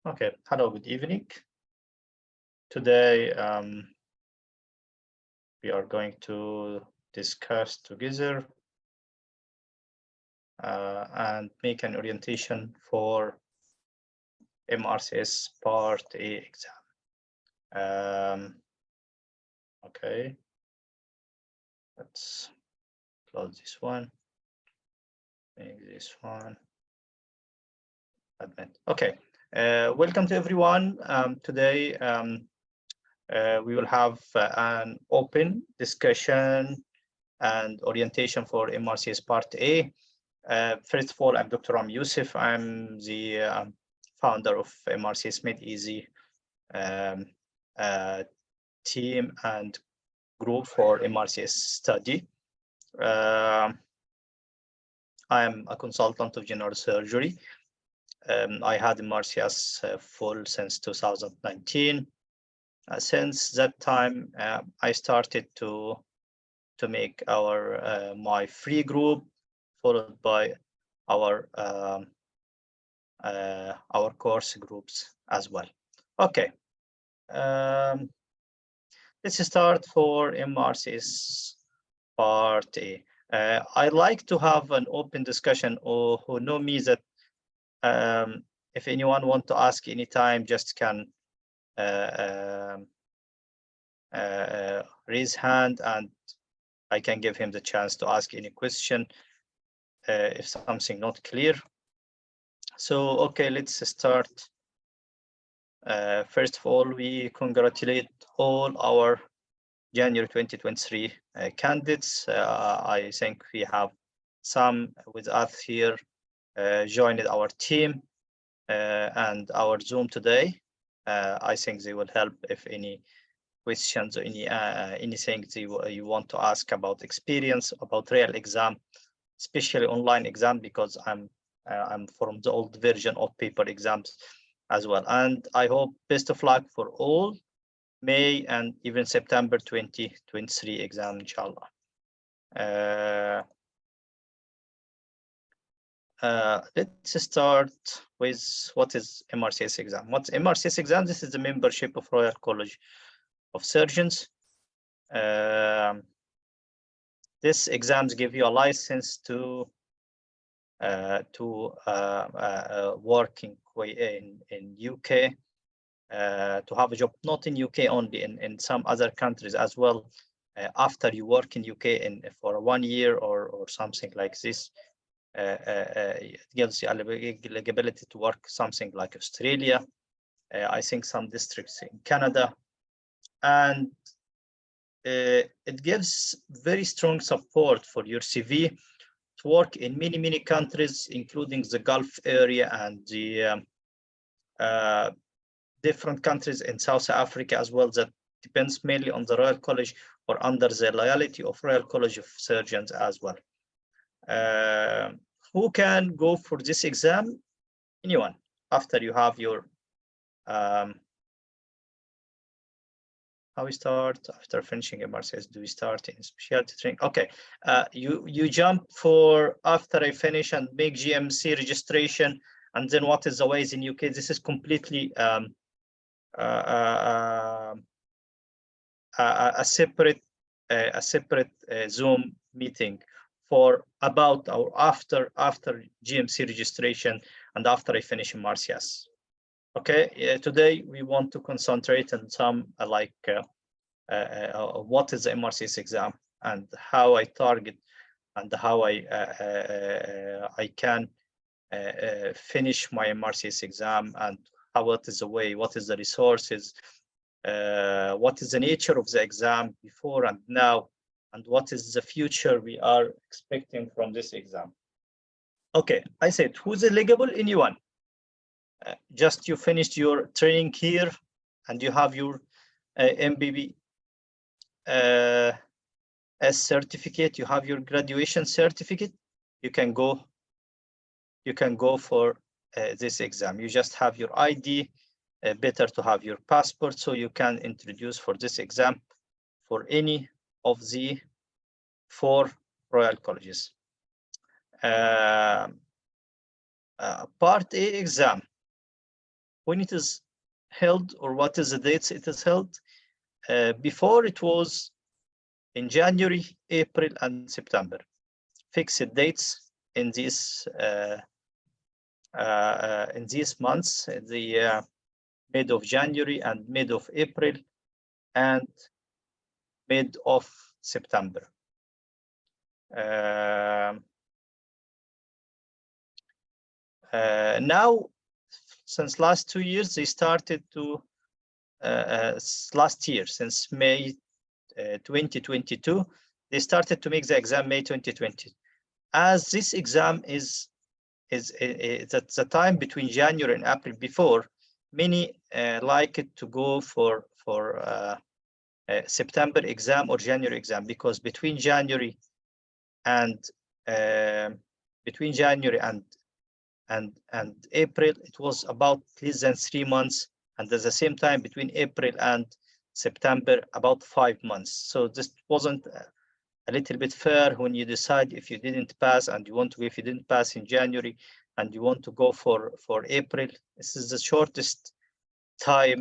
Okay, hello, good evening. Today, we are going to discuss together and make an orientation for MRCS Part A exam. Okay, let's close this one, make this one, admit. Okay, welcome to everyone. Today, we will have an open discussion and orientation for MRCS Part A. First of all, I'm Dr. Ramy Youssef. I'm the founder of MRCS Made Easy team and group for MRCS study. I am a consultant of general surgery. I had MRCS full since 2019. Since that time, I started to make my free group, followed by our course groups as well. Okay, let's start for MRCS Part A. I'd like to have an open discussion, or who know me that if anyone want to ask anytime, just can raise hand and I can give him the chance to ask any question if something not clear. So, okay, let's start. First of all, we congratulate all our January 2023 candidates. I think we have some with us here joined our team and our Zoom today. I think they will help if any questions or anything you want to ask about experience, about real exam, especially online exam, because I'm from the old version of paper exams as well. And I hope best of luck for all May and even September 2023 exam, inshallah. Let's start with what is MRCS exam. What's MRCS exam? This is the membership of Royal College of Surgeons. This exams give you a license to working in UK, to have a job not in UK only, in some other countries as well. After you work in UK for 1 year or something like this, it gives you eligibility to work something like Australia, I think some districts in Canada, and it gives very strong support for your CV to work in many countries, including the Gulf area and the different countries in South Africa as well. That depends mainly on the Royal College or under the loyalty of Royal College of Surgeons as well. Who can go for this exam? Anyone, after you have your how we start after finishing MRCS? Do we start in specialty training? Okay, you jump for after I finish and make GMC registration, and then what is the ways in UK? This is completely a separate Zoom meeting for about or after GMC registration and after I finish MRCS. Okay, today we want to concentrate on some like what is the MRCS exam and how I target and how I can finish my MRCS exam, and what is the way, what is the resources, what is the nature of the exam before and now, and what is the future we are expecting from this exam. Okay, I said who's eligible? Anyone? Just you finished your training here and you have your MBBS certificate, you have your graduation certificate, you can go for this exam. You just have your ID, better to have your passport, so you can introduce for this exam for any of the 4 Royal Colleges. Part A exam. when it is held, or what is the dates it is held. Before it was in January, April, and September. Fixed dates in these months, the mid of January and mid of April and mid of September. Now, since last 2 years, they started to, last year, since May 2022, they started to make the exam May 2020. As this exam is at the time between January and April before, many like it to go for September exam or January exam, because between January and April, it was about less than 3 months, and at the same time between April and September, about 5 months. So this wasn't a little bit fair when you decide if you didn't pass and you want to, if you didn't pass in January and you want to go for April. This is the shortest time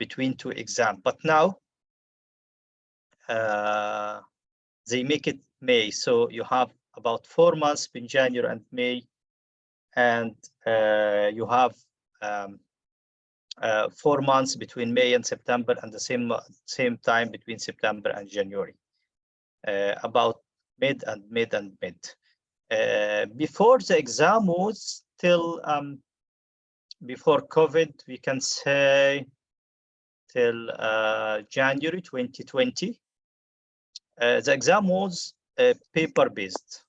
between two exams. But now they make it May, so you have about 4 months between January and May, and you have 4 months between May and September, and the same time between September and January. About mid. Before the exam was till before COVID, we can say till January 2020. The exam was paper-based,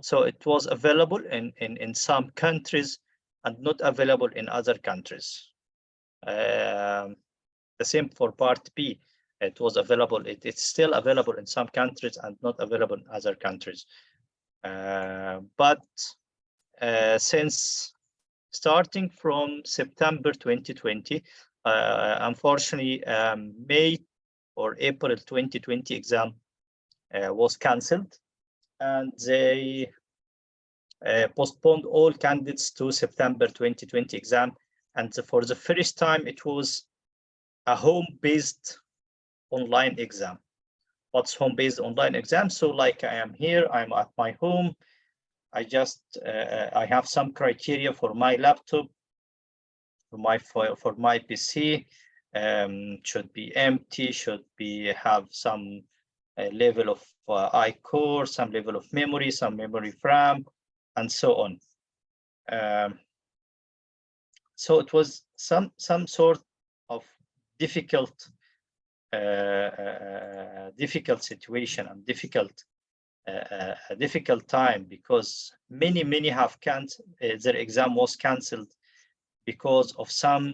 so it was available in some countries and not available in other countries. The same for Part B. It was available. It's still available in some countries and not available in other countries. But since starting from September 2020, unfortunately, May or April 2020 exam was cancelled, and they postponed all candidates to September 2020 exam. And for the first time, it was a home-based online exam. What's home-based online exam? So like I am here, I'm at my home. I just, I have some criteria for my laptop, for my PC, should be empty, should be have some level of I-core, some level of memory, some memory RAM, and so on. So it was some sort of difficult situation and difficult time, because many have canceled. Their exam was cancelled because of some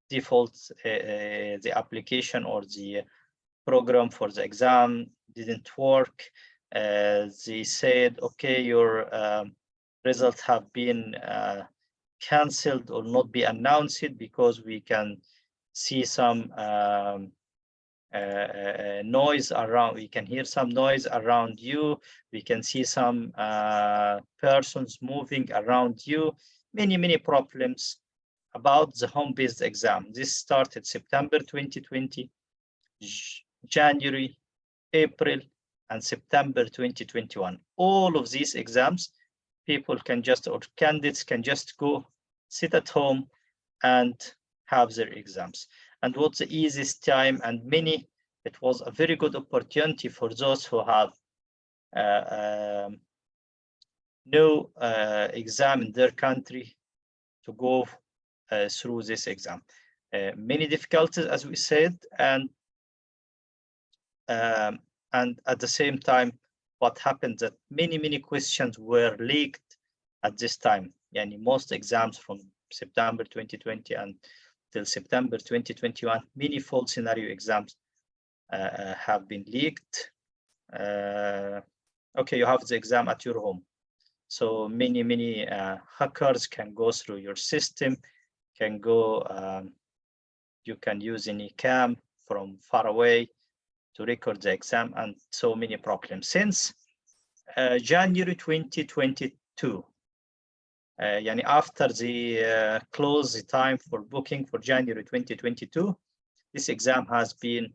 defaults. The application or the program for the exam didn't work. They said, okay, your results have been cancelled or not be announced because we can see some noise around. We can hear some noise around you. We can see some persons moving around you. Many problems about the home-based exam. This started September 2020, January, April, and September 2021. All of these exams, people can just, or candidates can just go sit at home and have their exams. And what's the easiest time, and it was a very good opportunity for those who have no exam in their country to go through this exam. Many difficulties, as we said, and at the same time, what happened that many questions were leaked at this time. Yani most exams from September 2020 until September 2021, many full scenario exams have been leaked. Okay, you have the exam at your home, so many hackers can go through your system, can go. You can use any cam from far away to record the exam, and so many problems. Since January 2022, يعني after the close the time for booking for January 2022, this exam has been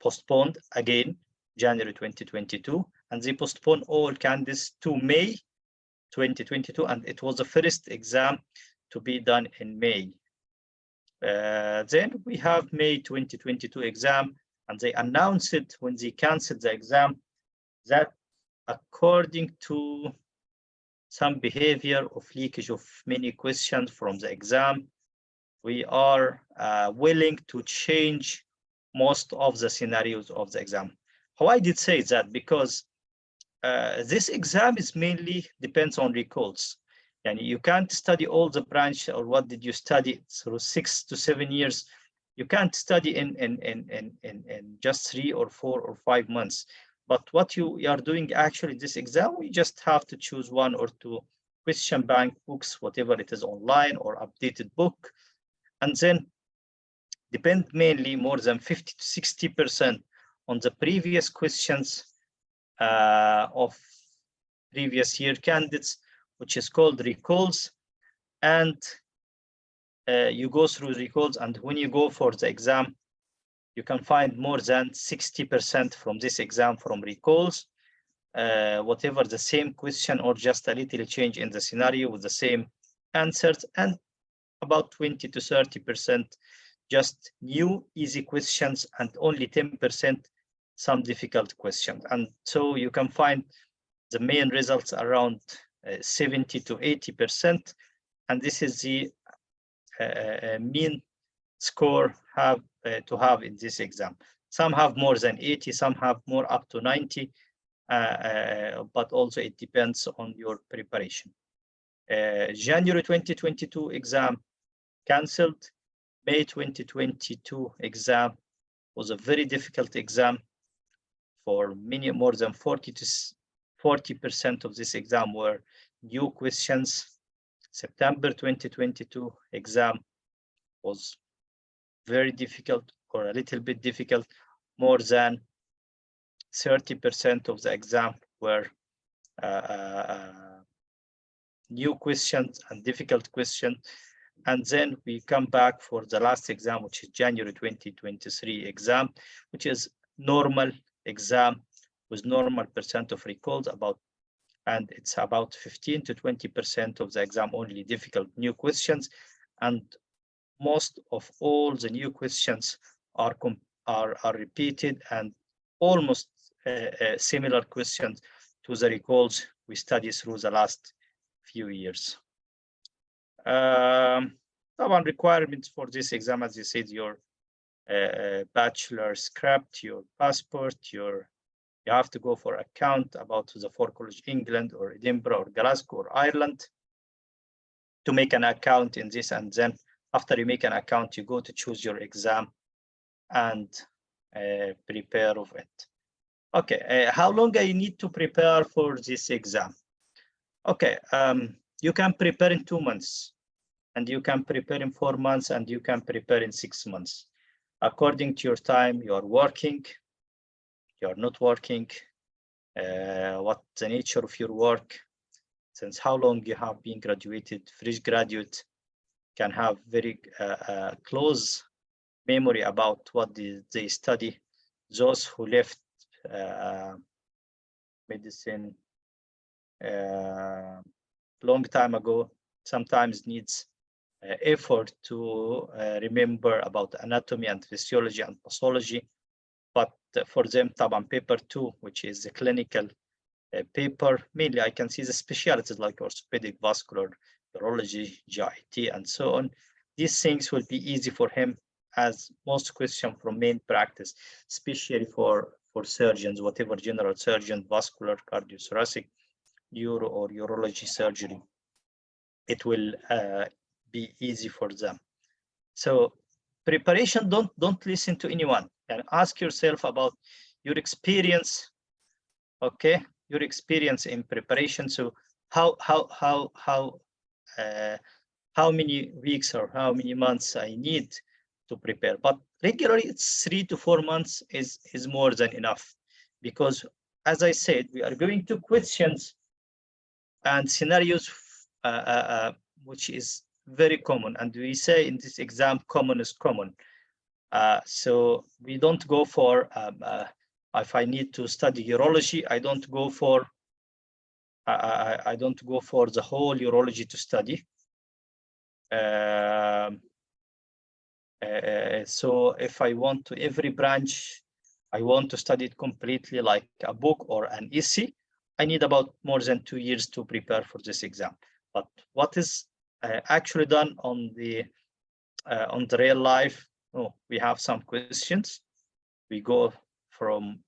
postponed again, January 2022, and they postponed all candidates to May 2022, and it was the first exam to be done in May. Then we have May 2022 exam, and they announced it when they canceled the exam that according to some behavior of leakage of many questions from the exam, we are willing to change most of the scenarios of the exam. How I did say that, because this exam is mainly depends on recalls. And you can't study all the branch, or what did you study through 6 to 7 years. You can't study in just 3 or 4 or 5 months. But what you are doing actually this exam, we just have to choose 1 or 2 question bank books, whatever it is, online or updated book, and then depend mainly more than 50 to 60% on the previous questions of previous year candidates, which is called recalls. And you go through recalls, and when you go for the exam, you can find more than 60% from this exam from recalls, whatever the same question or just a little change in the scenario with the same answers, and about 20 to 30% just new easy questions, and only 10% some difficult questions. And so you can find the main results around 70 to 80%, and this is the mean score have to have in this exam. Some have more than 80, some have more up to 90, but also it depends on your preparation. January 2022 exam cancelled. May 2022 exam was a very difficult exam for many, more than 40% of this exam were new questions. September 2022 exam was very difficult, or a little bit difficult. More than 30% of the exam were new questions and difficult questions. And then we come back for the last exam, which is January 2023 exam, which is normal exam with normal percent of recalls, and it's about 15 to 20% of the exam only difficult new questions, and most of all the new questions are repeated and almost similar questions to the recalls we studied through the last few years. طبعا requirements for this exam, as you said, your bachelor script, your passport, you have to go for account about the 4 college, England or Edinburgh or Glasgow or Ireland, to make an account in this. And then after you make an account, you go to choose your exam and prepare of it. Okay, how long I need to prepare for this exam? Okay, you can prepare in 2 months, and you can prepare in 4 months, and you can prepare in 6 months. According to your time, you are working, you are not working, what the nature of your work, since how long you have been graduated. Fresh graduate can have very close memory about what they study. Those who left medicine long time ago sometimes needs effort to remember about anatomy and physiology and pathology. But for them, طبعا paper 2, which is the clinical paper, mainly I can see the specialties like orthopedic, vascular, urology, GIT, and so on. These things will be easy for him, as most questions from main practice, especially for surgeons, whatever general surgeon, vascular, cardiothoracic, neuro or urology surgery, it will be easy for them. So preparation, don't listen to anyone, and ask yourself about your experience. Okay, your experience in preparation. So how many weeks or how many months I need to prepare? But regularly it's 3 to 4 months is more than enough, because as I said, we are going to questions and scenarios which is very common, and we say in this exam common is common. So we don't go for if I need to study urology, I don't go for I don't go for the whole urology to study. So if I want to every branch, I want to study it completely like a book or an essay, I need about more than 2 years to prepare for this exam. But what is actually done on the real life? Oh, we have some questions. We go from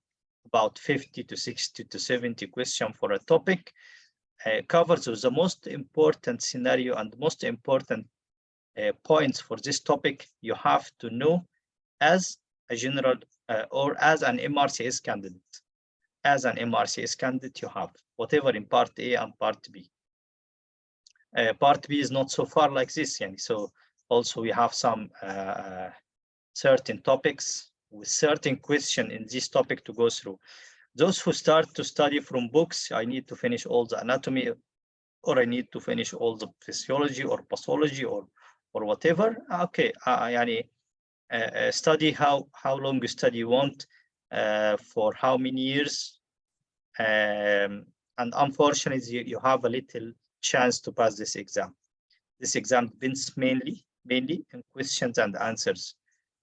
about 50 to 60 to 70 questions for a topic. Covers the most important scenario and most important points for this topic you have to know as a general or as an MRCS candidate. As an MRCS candidate, you have whatever in part A and part B. Part B is not so far like this, yani. So also we have some certain topics with certain question in this topic to go through. Those who start to study from books, I need to finish all the anatomy, or I need to finish all the physiology or pathology or whatever. Okay, study how long you study you want, for how many years, and unfortunately you have a little chance to pass this exam. This exam depends mainly in questions and answers,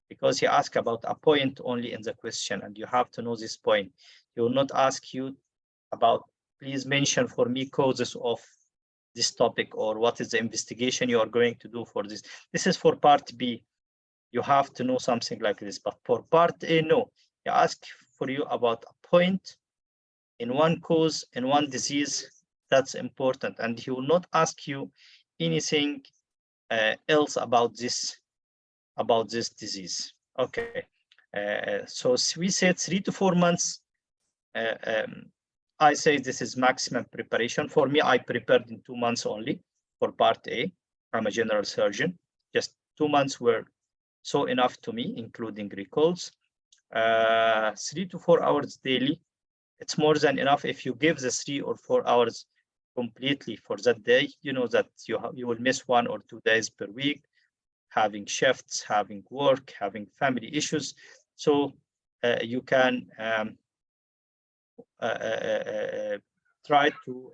because he asks about a point only in the question, and you have to know this point. He will not ask you about, please mention for me causes of this topic, or what is the investigation you are going to do for this. This is for part B. You have to know something like this. But for part A, no. He asks for you about a point in one cause, in one disease. That's important. And he will not ask you anything else about this disease. Okay. So we said 3 to 4 months. I say this is maximum preparation. For me, I prepared in 2 months only for part A. I'm a general surgeon. Just 2 months were so enough to me, including recalls. 3 to 4 hours daily. It's more than enough. If you give the 3 or 4 hours completely for that day, you know that you will miss 1 or 2 days per week, having shifts, having work, having family issues. So you can try to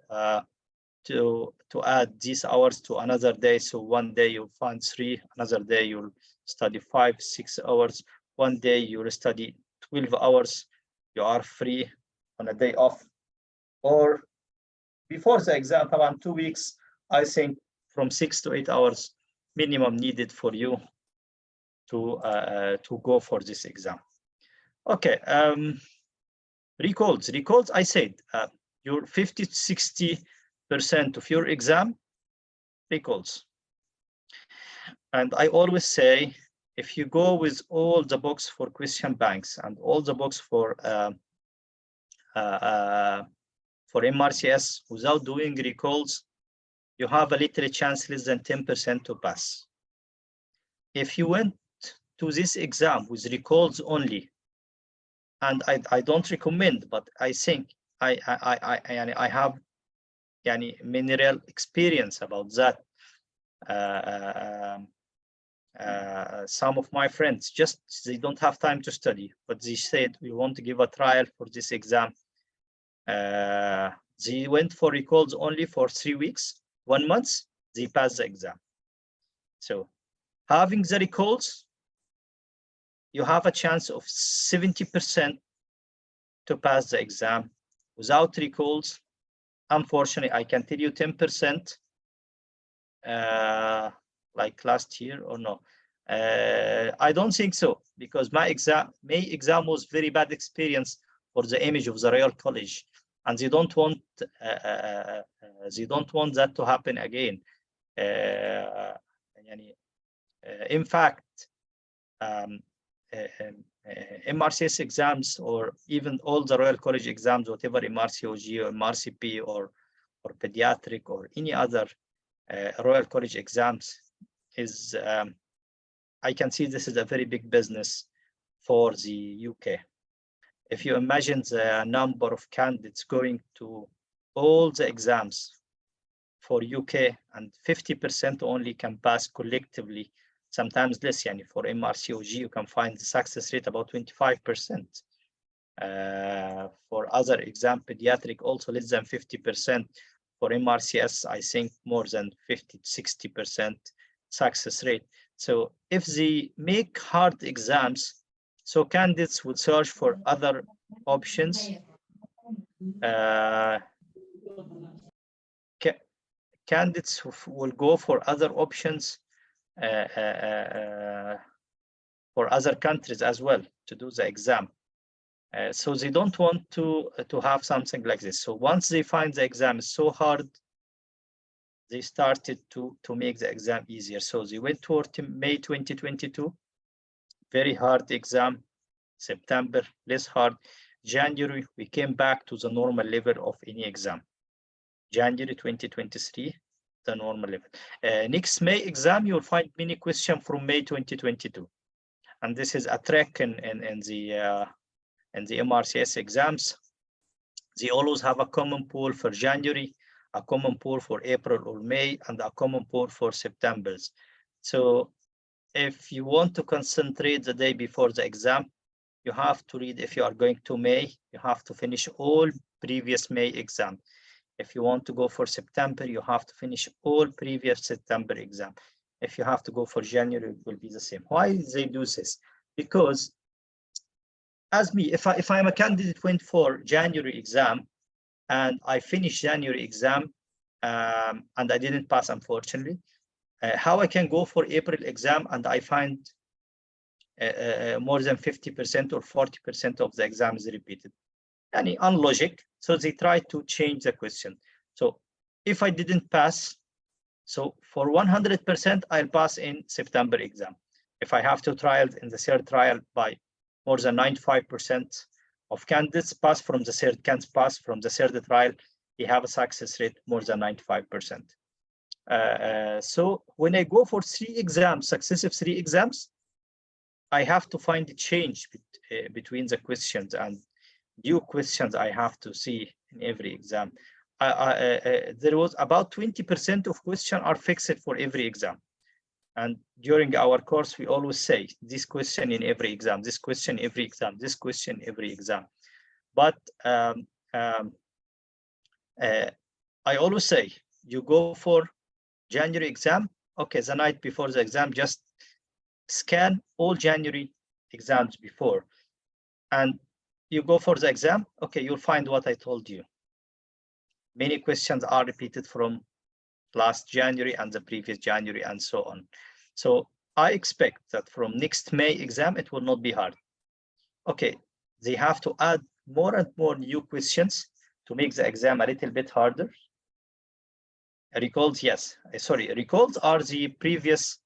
add these hours to another day. So one day you'll find 3, another day you'll study 5, 6 hours. One day you'll study 12 hours. You are free on a day off. Or before the exam, around 2 weeks, I think from 6 to 8 hours minimum needed for you to go for this exam. Okay. Recalls, I said, your 50 to 60% of your exam recalls. And I always say, if you go with all the books for question banks and all the books for MRCS without doing recalls, you have a little chance, less than 10% to pass. If you went to this exam with recalls only, and I don't recommend, but I think I have mineral experience about that. Some of my friends, just they don't have time to study, but they said we want to give a trial for this exam. They went for recalls only for 3 weeks, 1 month, they passed the exam. So having the recalls, you have a chance of 70% to pass the exam. Without recalls, unfortunately, I can tell you 10%, like last year or no. I don't think so, because my exam was very bad experience for the image of the Royal College, and they don't want that to happen again. In fact, MRCS exams, or even all the Royal College exams, whatever MRCOG or MRCP or pediatric or any other Royal College exams, is I can see this is a very big business for the UK. If you imagine the number of candidates going to all the exams for UK, and 50% only can pass collectively, sometimes less. Yani for MRCOG, you can find the success rate about 25%. For other exam, pediatric, also less than 50%. For MRCS, I think more than 50-60% success rate. So if they make hard exams, so candidates would search for other options. Candidates will go for other options for other countries as well to do the exam. So they don't want to have something like this. So once they find the exam is so hard, they started to make the exam easier. So they went toward May 2022, very hard exam. September, less hard. January, we came back to the normal level of any exam. January 2023, the normal level. Next May exam, you'll find many questions from May 2022. And this is a track in the MRCS exams. They always have a common pool for January, a common pool for April or May, and a common pool for September. So if you want to concentrate the day before the exam, you have to read. If you are going to May, you have to finish all previous May exam. If you want to go for September, you have to finish all previous September exam. If you have to go for January, it will be the same. Why they do this? Because as me, if I'm a candidate went for January exam and I finished January exam and I didn't pass, unfortunately, how I can go for April exam and I find more than 50% or 40% of the exam is repeated? Any unlogic. So they try to change the question. So if I didn't pass, so for 100%, I'll pass in September exam. If I have to trial in the third trial by more than 95% of candidates pass from the third, can't pass from the third trial, they have a success rate more than 95%. So when I go for 3 exams, successive 3 exams, I have to find a change between the questions, and new questions I have to see in every exam. There was about 20% of questions are fixed for every exam. And during our course, we always say this question in every exam, this question every exam, this question every exam. But I always say, you go for January exam, okay, the night before the exam, just scan all January exams before, and you go for the exam, okay, you'll find what I told you. Many questions are repeated from last January and the previous January and so on. So I expect that from next May exam, it will not be hard. Okay, they have to add more and more new questions to make the exam a little bit harder. Recalls, yes, sorry, recalls are the previous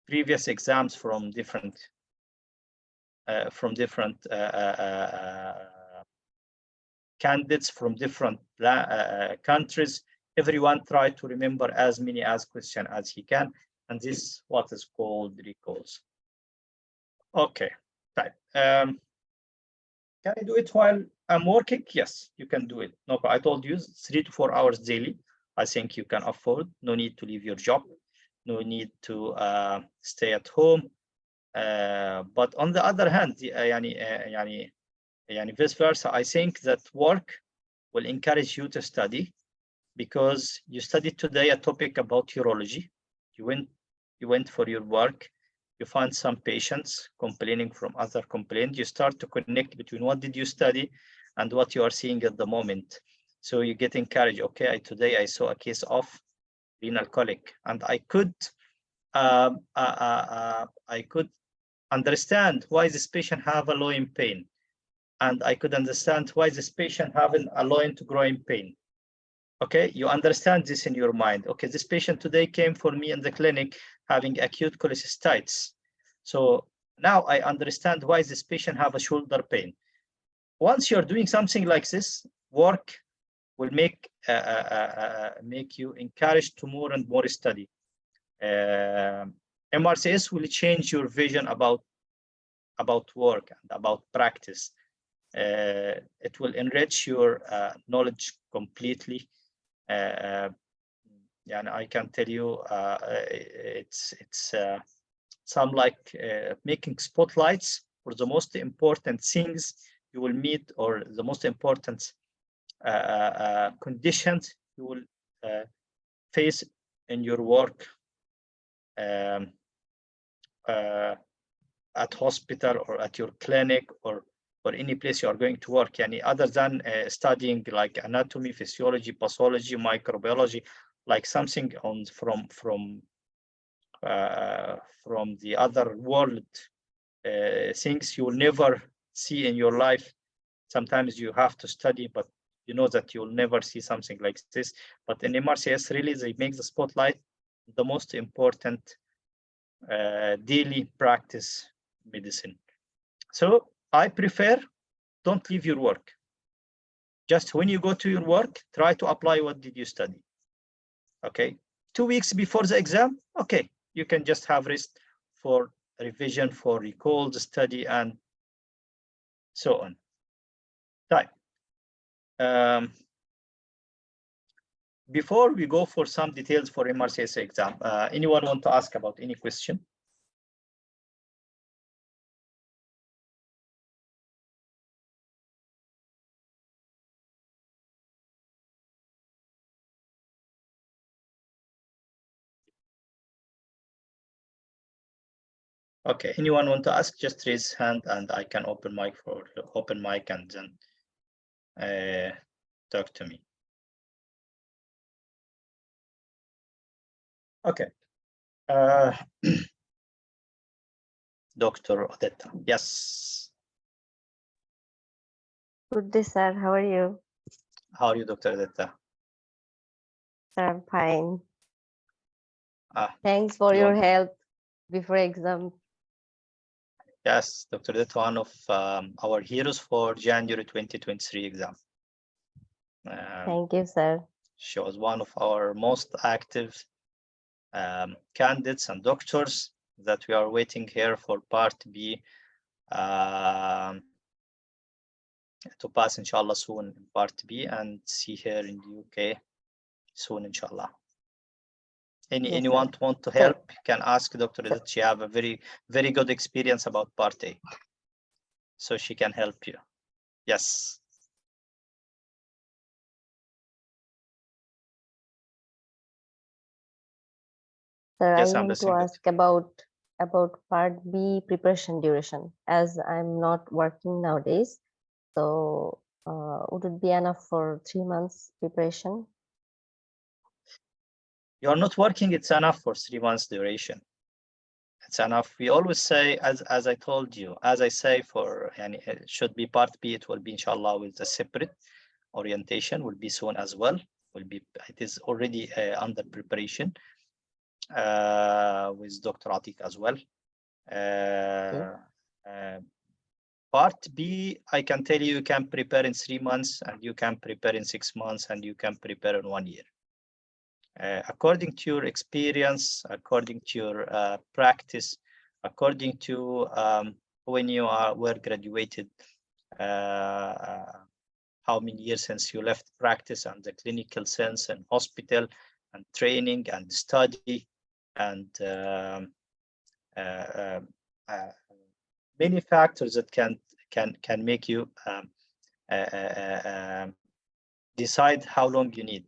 previous exams from different candidates from different countries. Everyone try to remember as many questions as he can, and this is what is called recalls. Okay, type. Can I do it while I'm working? Yes, you can do it. No, I told you 3 to 4 hours daily. I think you can afford. No need to leave your job. No need to stay at home. But on the other hand, vice versa, I think that work will encourage you to study, because you studied today a topic about urology. You went for your work. You find some patients complaining from other complaints. You start to connect between what did you study and what you are seeing at the moment. So you get encouraged. Okay, today I saw a case of renal colic, and I could understand why this patient have a loin pain, and I could understand why this patient having a loin to groin pain. Okay, you understand this in your mind. Okay, this patient today came for me in the clinic having acute cholecystitis. So now I understand why this patient have a shoulder pain. Once you're doing something like this, work will make you encouraged to more and more study. MRCS will change your vision about work and about practice. It will enrich your knowledge completely. And I can tell you, it's some like making spotlights for the most important things you will meet, or the most important conditions you will face in your work, at hospital or at your clinic, or any place you are going to work. Other than studying like anatomy, physiology, pathology, microbiology, like something on from the other world, things you will never see in your life. Sometimes you have to study, but you know that you'll never see something like this. But in MRCS, really, they make the spotlight the most important daily practice medicine. So I prefer, don't leave your work. Just when you go to your work, try to apply what did you study. Okay, 2 weeks before the exam, okay, you can just have rest for revision, for recall the study, and so on. Time. Before we go for some details for MRCS exam, anyone want to ask about any question? Okay, anyone want to ask? Just raise hand and I can open mic and then talk to me. Okay. Dr. Odetta, yes. Good day, sir. How are you? How are you, Dr. Odetta? Sir, I'm fine. Thanks for your help before exam. Yes, Dr. Odetta, one of our heroes for January 2023 exam. Thank you, sir. She was one of our most active candidates and doctors that we are waiting here for Part B to pass, inshallah, soon in Part B, and see her in the UK soon, inshallah. Anyone want to help can ask Dr. that she have a very good experience about Part A, so she can help you. Yes. Sir, yes, I want to ask about Part B preparation duration, as I'm not working nowadays. So would it be enough for 3 months preparation? You're not working, it's enough for 3 months duration. It's enough. We always say, as I told you, as I say, for it should be Part B, it will be inshallah with a separate orientation, will be soon as well. It is already under preparation with Dr. Atik as well. Part B, I can tell you can prepare in 3 months, and you can prepare in 6 months, and you can prepare in 1 year. According to your experience, according to your practice, according to when you were graduated, how many years since you left practice, and the clinical sense and hospital and training and study, and many factors that can make you decide how long you need.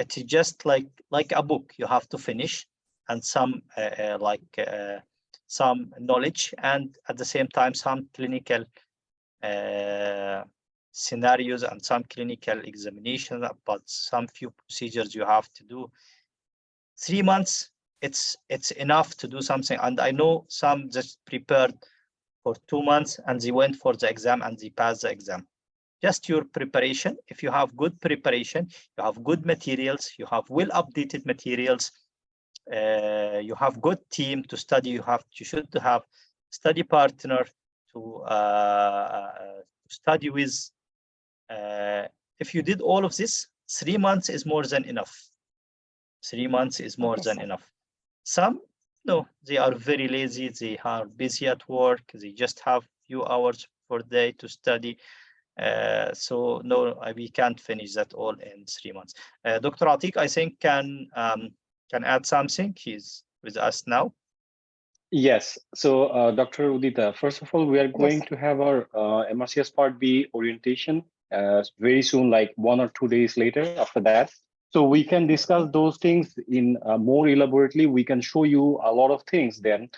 It's just like a book you have to finish, and some some knowledge, and at the same time some clinical scenarios and some clinical examination, but some few procedures you have to do. 3 months, it's enough to do something. And I know some just prepared for 2 months and they went for the exam and they passed the exam. Just your preparation. If you have good preparation, you have good materials, you have well updated materials, you have good team to study, you should have study partner to study with. If you did all of this, 3 months is more than enough. 3 months is more than enough. Some, no, they are very lazy, they are busy at work, they just have few hours per day to study. So no, we can't finish that all in 3 months. Dr. Atiq, I think can add something. He's with us now. Yes. So, Dr. Udita, first of all, we are going to have our MRCS Part B orientation very soon, like 1 or 2 days later after that. So we can discuss those things in more elaborately. We can show you a lot of things then.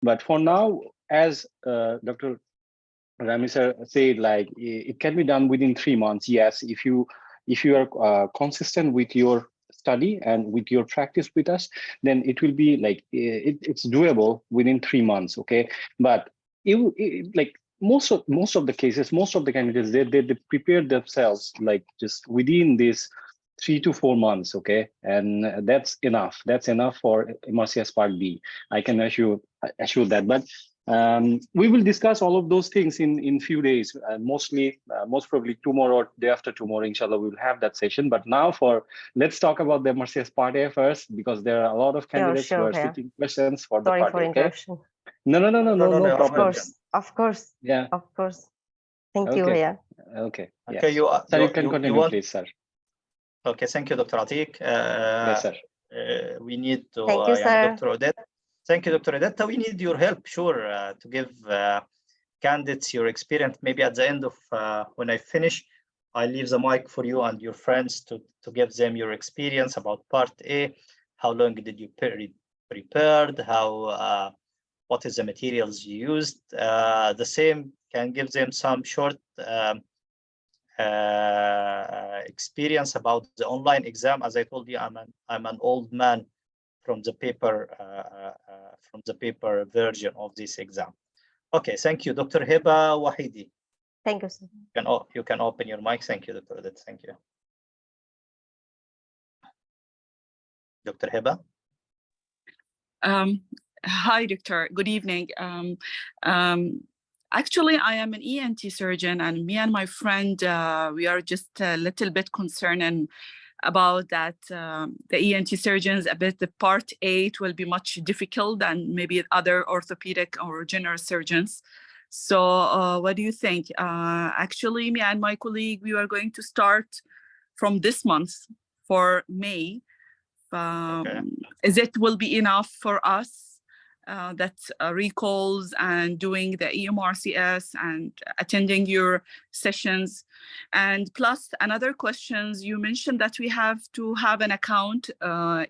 But for now, as Dr. Ramy sir said, like it can be done within 3 months. Yes, if you are consistent with your study and with your practice with us, then it will be like it's doable within 3 months. Okay, but like most of the cases, most of the candidates, they prepare themselves like just within this 3 to 4 months. Okay, and that's enough. That's enough for MRCS Part B. I can assure that, but. We will discuss all of those things in few days. Most probably tomorrow or day after tomorrow, inshallah, we will have that session. But now let's talk about the MRCS Part A first, because there are a lot of candidates who are seeking questions for the Part A. Okay? No problem. Of course. Yeah. Of course. Thank you, Haya. Okay. Okay, yes. Sir, you can continue, please, sir. Okay, thank you, Dr. Atiq. Yes, sir. We need to, thank you, sir. Dr. Odette. Thank you, Dr. Odette. We need your help, sure, to give candidates your experience. Maybe at the end of when I finish, I leave the mic for you and your friends to give them your experience about Part A. How long did you prepared? How what is the materials you used? The same can give them some short experience about the online exam. As I told you, I'm an old man from the paper version of this exam. Okay, thank you, Dr. Heba Wahidi. Thank you, sir. You can open your mic. Thank you, Dr. Odette. Thank you, Dr. Heba. Hi, Doctor. Good evening. Actually, I am an ENT surgeon, and me and my friend, we are just a little bit concerned about that. The ENT surgeons, a bit the Part A, it will be much difficult than maybe other orthopedic or general surgeons. So what do you think? Actually, me and my colleague, we are going to start from this month for May. Okay. Is it will be enough for us? That recalls and doing the EMRCS and attending your sessions. And plus another questions, you mentioned that we have to have an account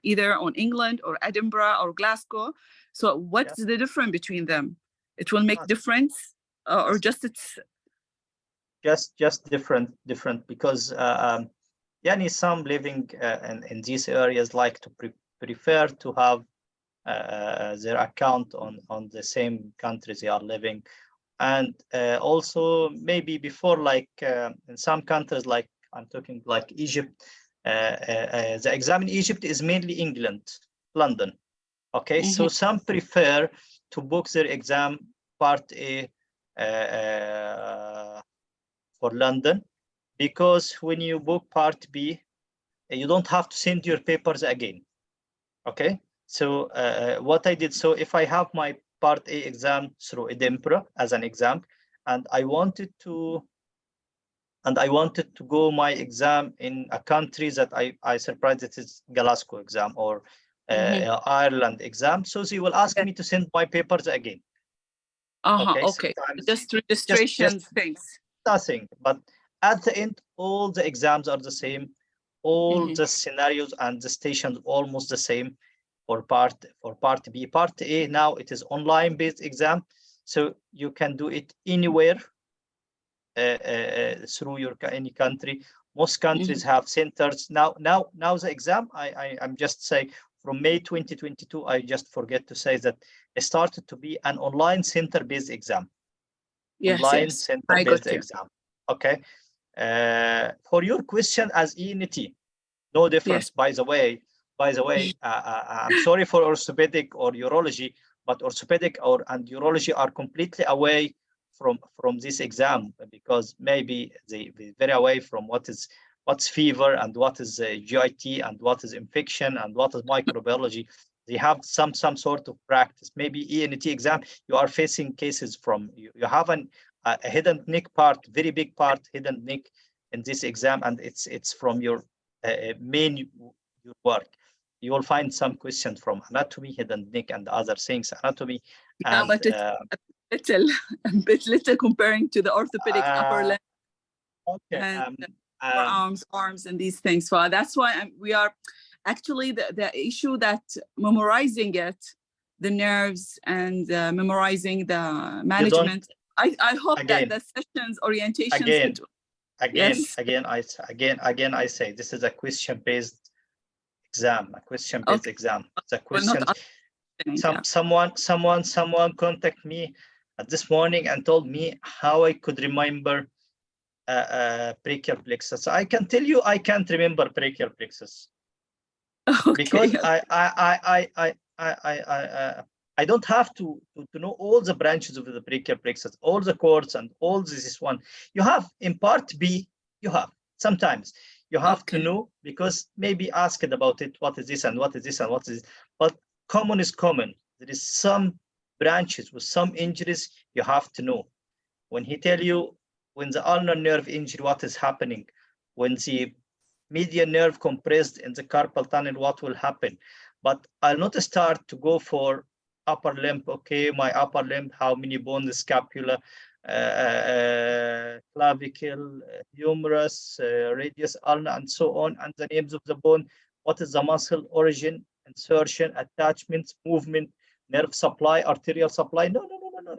either on England or Edinburgh or Glasgow. So what's the difference between them? It will make difference or just it's just different because some living in these areas like to prefer to have their account on the same countries they are living, and also maybe before, like in some countries, like I'm talking like Egypt, the exam in Egypt is mainly England, London. Okay, so some prefer to book their exam Part A for London, because when you book Part B, you don't have to send your papers again. Okay. So what I did, so if I have my Part A exam through Edinburgh as an exam, and I wanted to go my exam in a country that I surprised it is Glasgow exam or Ireland exam, so they will ask me to send my papers again. Okay. Just registration things. Nothing, but at the end, all the exams are the same. All the scenarios and the stations almost the same. For Part B. Part A now it is online based exam, so you can do it anywhere through any country. Most countries have centers now. The exam I'm just saying from May 2022. I just forget to say that it started to be an online center based exam. Center based exam. Okay. For your question as ENT, no difference. By the way, I'm sorry for orthopedic or urology, but orthopedic and urology are completely away from this exam, because maybe they're very away from what's fever and what is GIT and what is infection and what is microbiology. They have some sort of practice. Maybe ENT exam, you are facing cases from you have a hidden neck part, very big part, hidden neck in this exam, and it's from your main your work. You will find some questions from anatomy, hidden neck, and other things, anatomy. Yeah, And, but it's a bit little comparing to the orthopedic upper limb okay, and forearms, arms, and these things. So that's why we are actually the issue that memorizing it, the nerves and memorizing the management. I hope again, that the sessions orientations again I say this is a question-based exam, a question-based exam. The questions. Someone contact me this morning and told me how I could remember brachial plexus. I can tell you I can't remember brachial plexus. Okay. Because I don't have to know all the branches of the brachial plexus, all the chords and all this one. You have in part B, you have sometimes you have to know, because maybe asked about it, what is this and what is this and what is this, but common is common. There is some branches with some injuries you have to know. When he tell you when the ulnar nerve injury, what is happening, when the median nerve compressed in the carpal tunnel, what will happen. But I'll not start to go for upper limb. Okay, my upper limb, how many bones, scapula, clavicle, humerus, radius, ulna, and so on, and the names of the bone. What is the muscle origin, insertion, attachments, movement, nerve supply, arterial supply? No,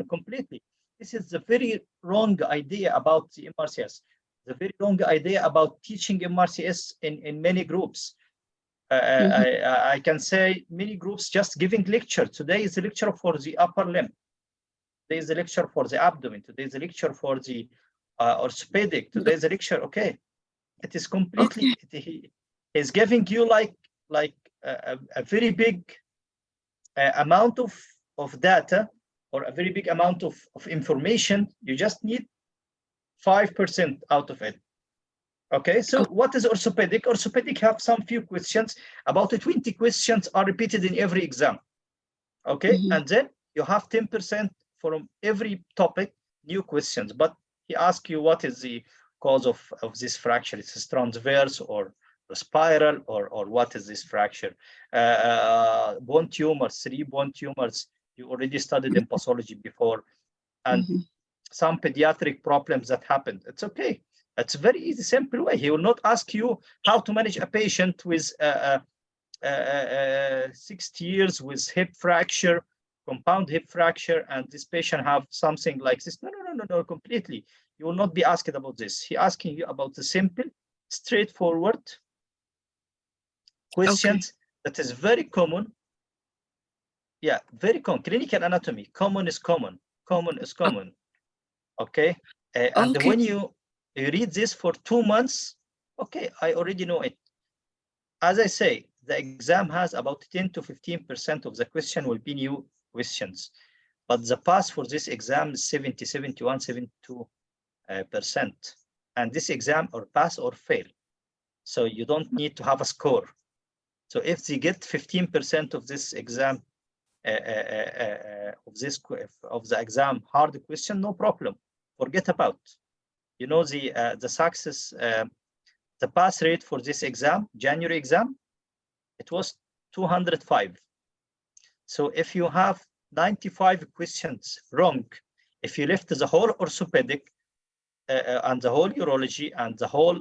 completely. This is a very wrong idea about the MRCS. The very wrong idea about teaching MRCS in many groups. I can say many groups just giving lecture. Today is a lecture for the upper limb. Today is a lecture for the abdomen. Today is a lecture for the orthopedic. Today is a lecture. Okay, it is completely. He is giving you like a very big amount of data, or a very big amount of information. You just need 5% out of it. Okay, so what is orthopedic? Orthopedic have some few questions. About 20 questions are repeated in every exam. Okay, and then you have 10% from every topic, new questions. But he asks you what is the cause of this fracture? It's a transverse or a spiral, or what is this fracture? Bone tumors, 3 bone tumors. You already studied in pathology before, and some pediatric problems that happen. It's okay. It's a very easy, simple way. He will not ask you how to manage a patient with 60 years with hip fracture, compound hip fracture, and this patient have something like this. No, completely. You will not be asked about this. He asking you about the simple, straightforward questions that is very common. Yeah, very common. Clinical anatomy, common is common. Common is common. Okay, and when you read this for 2 months, okay, I already know it. As I say, the exam has about 10 to 15% of the question will be new questions, but the pass for this exam is 70, 71, 72%. And this exam or pass or fail. So you don't need to have a score. So if they get 15% of this exam, of the exam hard question, no problem. Forget about. You know, the success, the pass rate for this exam, January exam, it was 205. So if you have 95 questions wrong, if you left the whole orthopedic and the whole urology and the whole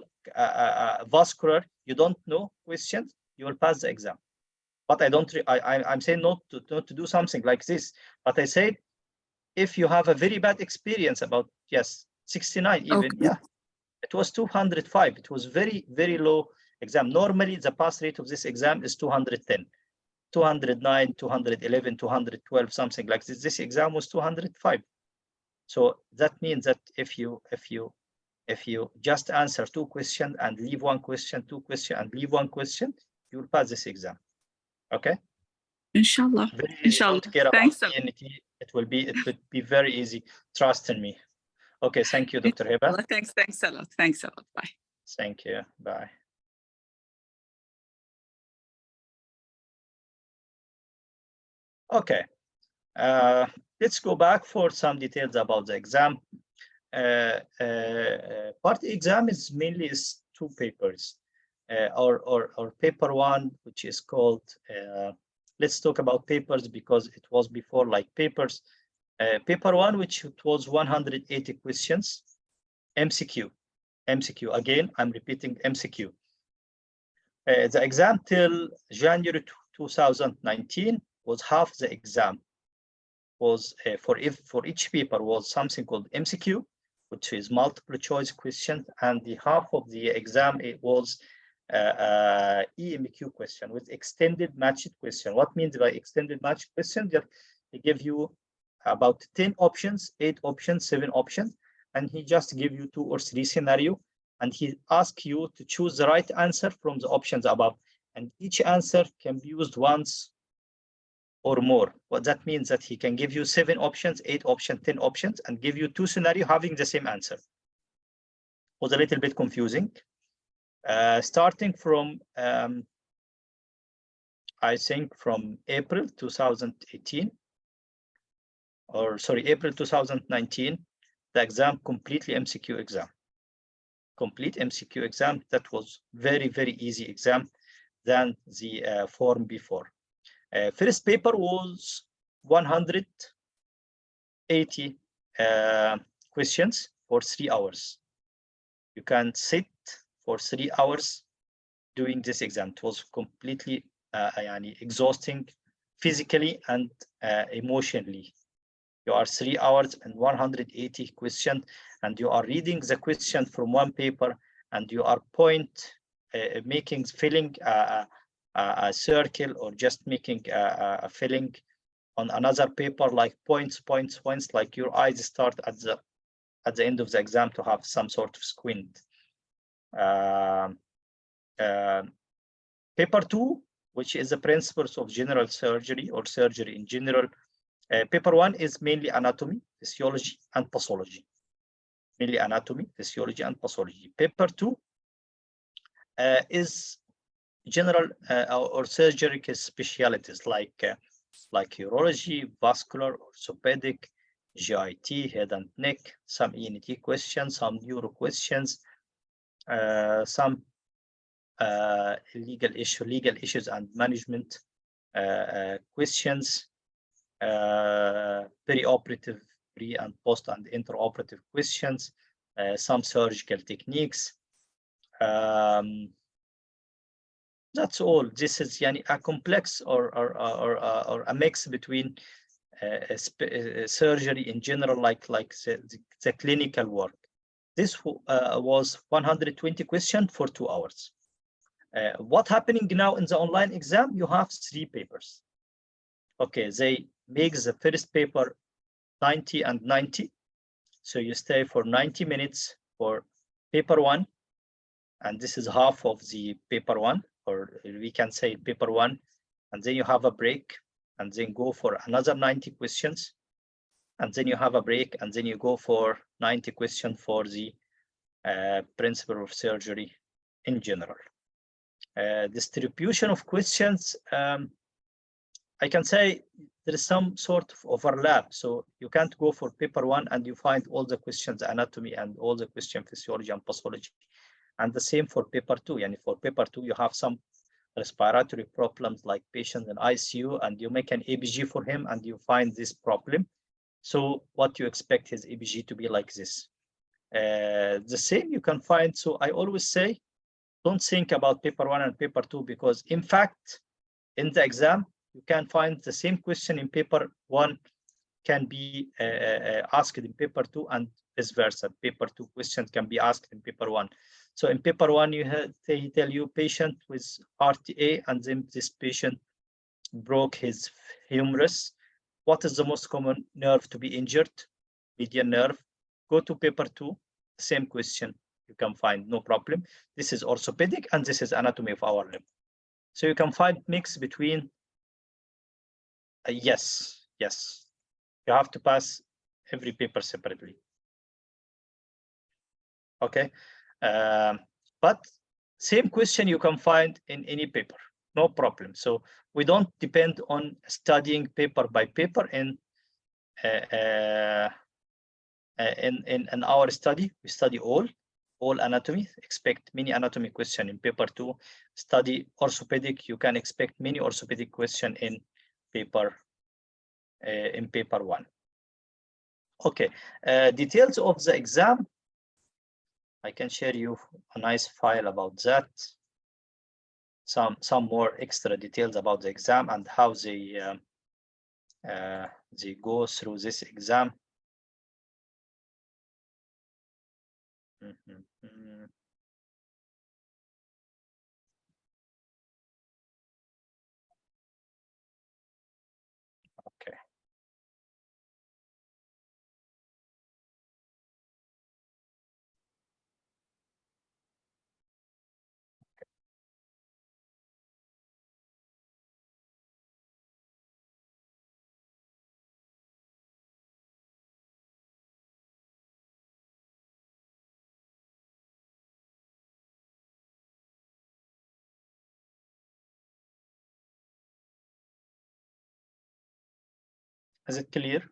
vascular, you don't know questions, you will pass the exam. But I'm saying not to do something like this. But I said, if you have a very bad experience about, yes, 69 even, yeah, it was 205. It was very, very low exam. Normally, the pass rate of this exam is 210, 209, 211, 212, something like this. This exam was 205. So that means that if you just answer 2 questions and leave 1 question, 2 questions and leave 1 question, you will pass this exam. Okay. Inshallah. Inshallah. Thanks. It would be very easy. Trust in me. Okay. Thank you, Dr. Heba. Thanks a lot. Thanks a lot. Bye. Thank you. Bye. Okay. Let's go back for some details about the exam. Part A exam is mainly is 2 papers, or paper 1, which is called, let's talk about papers because it was before like papers. Paper 1, which it was 180 questions, MCQ. Again, I'm repeating MCQ. The exam till January 2019 was half the exam. Was for each paper was something called MCQ, which is multiple choice question, and the half of the exam it was EMQ question with extended matched question. What means by extended matched question? That he give you about 10 options, 8 options, 7 options, and he just give you 2 or 3 scenario, and he asks you to choose the right answer from the options above, and each answer can be used once or more. What that means that he can give you 7 options, 8 options, 10 options, and give you 2 scenarios having the same answer. Was a little bit confusing. Starting from, I think from April 2018, or sorry, April 2019, the exam completely MCQ exam. Complete MCQ exam. That was very, very easy exam than the form before. First paper was 180 questions for 3 hours. You can sit for 3 hours doing this exam. It was completely exhausting physically and emotionally. You are 3 hours and 180 questions, and you are reading the question from one paper, and you are filling a circle, or just making a filling on another paper, like points, like your eyes start at the end of the exam to have some sort of squint. Paper 2, which is the principles of general surgery or surgery in general. Paper 1 is mainly anatomy, physiology, and pathology. Mainly anatomy, physiology, and pathology. Paper 2 is general or surgical specialties like urology, vascular, orthopedic, GIT, head and neck, some ENT questions, some neuro questions, some legal issues and management questions, perioperative, pre and post and intraoperative questions, some surgical techniques. That's all. This is a complex or a mix between surgery in general, like the clinical work. This was 120 questions for 2 hours. What happening now in the online exam? You have 3 papers. Okay, they make the first paper 90 and 90. So you stay for 90 minutes for paper 1, and this is half of the paper 1, or we can say paper 1, and then you have a break, and then go for another 90 questions, and then you have a break, and then you go for 90 questions for the principle of surgery in general. Distribution of questions, I can say there is some sort of overlap. So you can't go for paper 1 and you find all the questions anatomy and all the question physiology and pathology. And the same for paper 2. And for paper 2, you have some respiratory problems like patient in ICU, and you make an ABG for him and you find this problem. So what you expect his ABG to be like this. The same you can find. So I always say, don't think about paper 1 and paper 2, because in fact, in the exam, you can find the same question in paper 1 can be asked in paper 2, and vice versa. Paper 2 questions can be asked in paper 1. So in paper 1, they tell you patient with RTA, and then this patient broke his humerus. What is the most common nerve to be injured? Median nerve. Go to paper 2, same question. You can find no problem. This is orthopedic and this is anatomy of our limb. So you can find mix between. Yes. You have to pass every paper separately. Okay. But same question you can find in any paper, no problem. So we don't depend on studying paper by paper in in our study, we study all anatomy. Expect many anatomy question in paper 2. Study orthopedic, you can expect many orthopedic question in paper 1. Okay, details of the exam. I can share you a nice file about that. Some more extra details about the exam and how they go through this exam. Okay. Is it clear?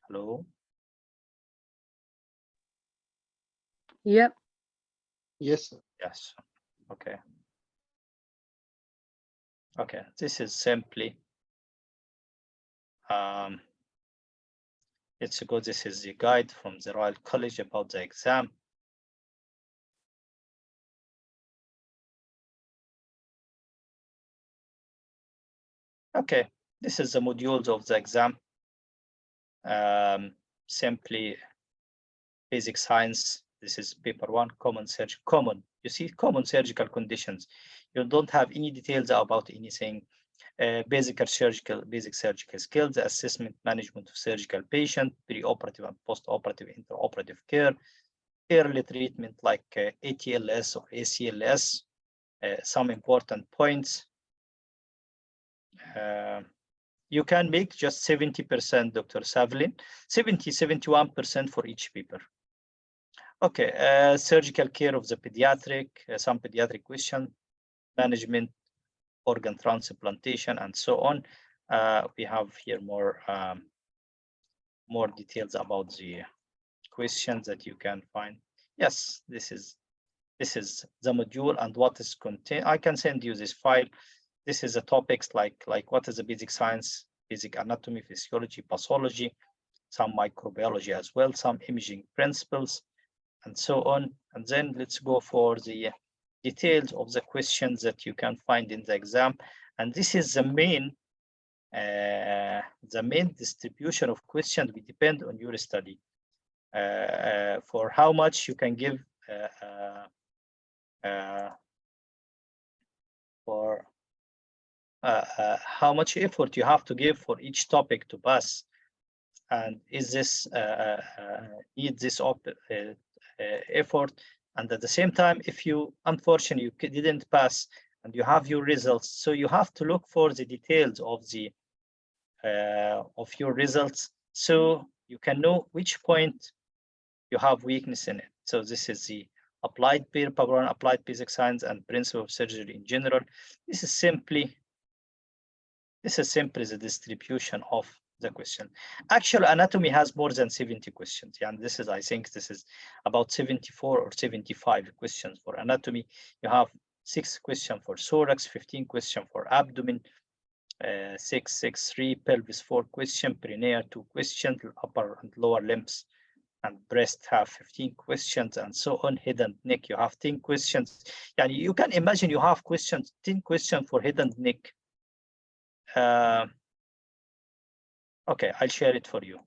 Hello? Yep. Yes, sir. Yes. Okay. Okay, this is simply let's go. This is the guide from the Royal College about the exam. Okay, this is the modules of the exam. Simply basic science. This is paper 1, common surgical conditions. You don't have any details about anything. Basic surgical skills, assessment, management of surgical patient, pre-operative and post-operative, intraoperative care, early treatment like ATLS or ACLS. Some important points. You can make just 70%, Dr. Savlin, 71% for each paper. Okay, surgical care of the pediatric, some pediatric question, management, organ transplantation, and so on. We have here more details about the questions that you can find. Yes, this is the module and what is contained. I can send you this file. This is the topics like what is the basic science, basic anatomy, physiology, pathology, some microbiology as well, some imaging principles, and so on. And then let's go for the details of the questions that you can find in the exam. And this is the main distribution of questions. We depend on your study for how much you can give for how much effort you have to give for each topic to pass, and is this need this effort. And at the same time, if you unfortunately you didn't pass and you have your results, so you have to look for the details of the of your results, so you can know which point you have weakness in it. So this is the applied paper 1, applied basic science and principle of surgery in general. This is simply the distribution of the question. Actual anatomy has more than 70 questions. Yeah, and this is, I think this is about 74 or 75 questions for anatomy. You have 6 questions for thorax, 15 questions for abdomen, 3 pelvis, 4 questions, perineum 2 questions, upper and lower limbs and breast have 15 questions, and so on. Head and neck, you have 10 questions. And you can imagine you have 10 questions for head and neck. Okay, I'll share it for you.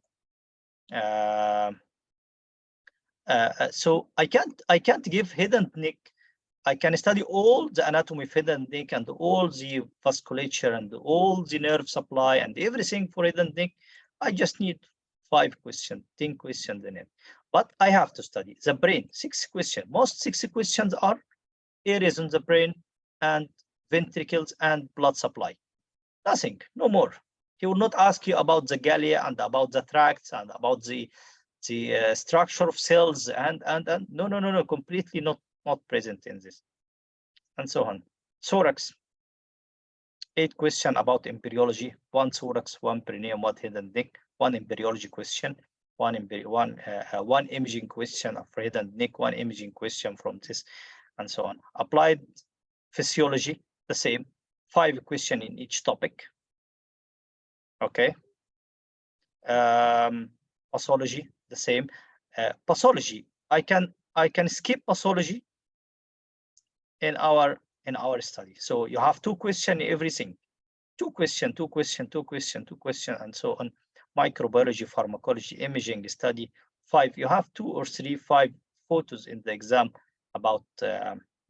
So I can't give head and neck. I can study all the anatomy of head and neck and all the vasculature and all the nerve supply and everything for head and neck. I just need 5 questions, 10 questions in it. But I have to study the brain, 6 questions. Most 6 questions are areas in the brain and ventricles and blood supply. Nothing, no more. He will not ask you about the gallia and about the tracts and about the structure of cells and no, completely not present in this, and so on. Thorax, 8 questions about embryology, 1 thorax, 1 perineum, 1 head and neck, 1 embryology question, one imaging question of head and neck, 1 imaging question from this, and so on. Applied physiology, the same, 5 questions in each topic. Okay. Pathology, the same. Pathology, I can skip pathology in our study. So you have 2 questions, everything. 2 questions, 2 questions, 2 questions, 2 questions, and so on. Microbiology, pharmacology, imaging study, 5. You have 2 or 3, 5 photos in the exam about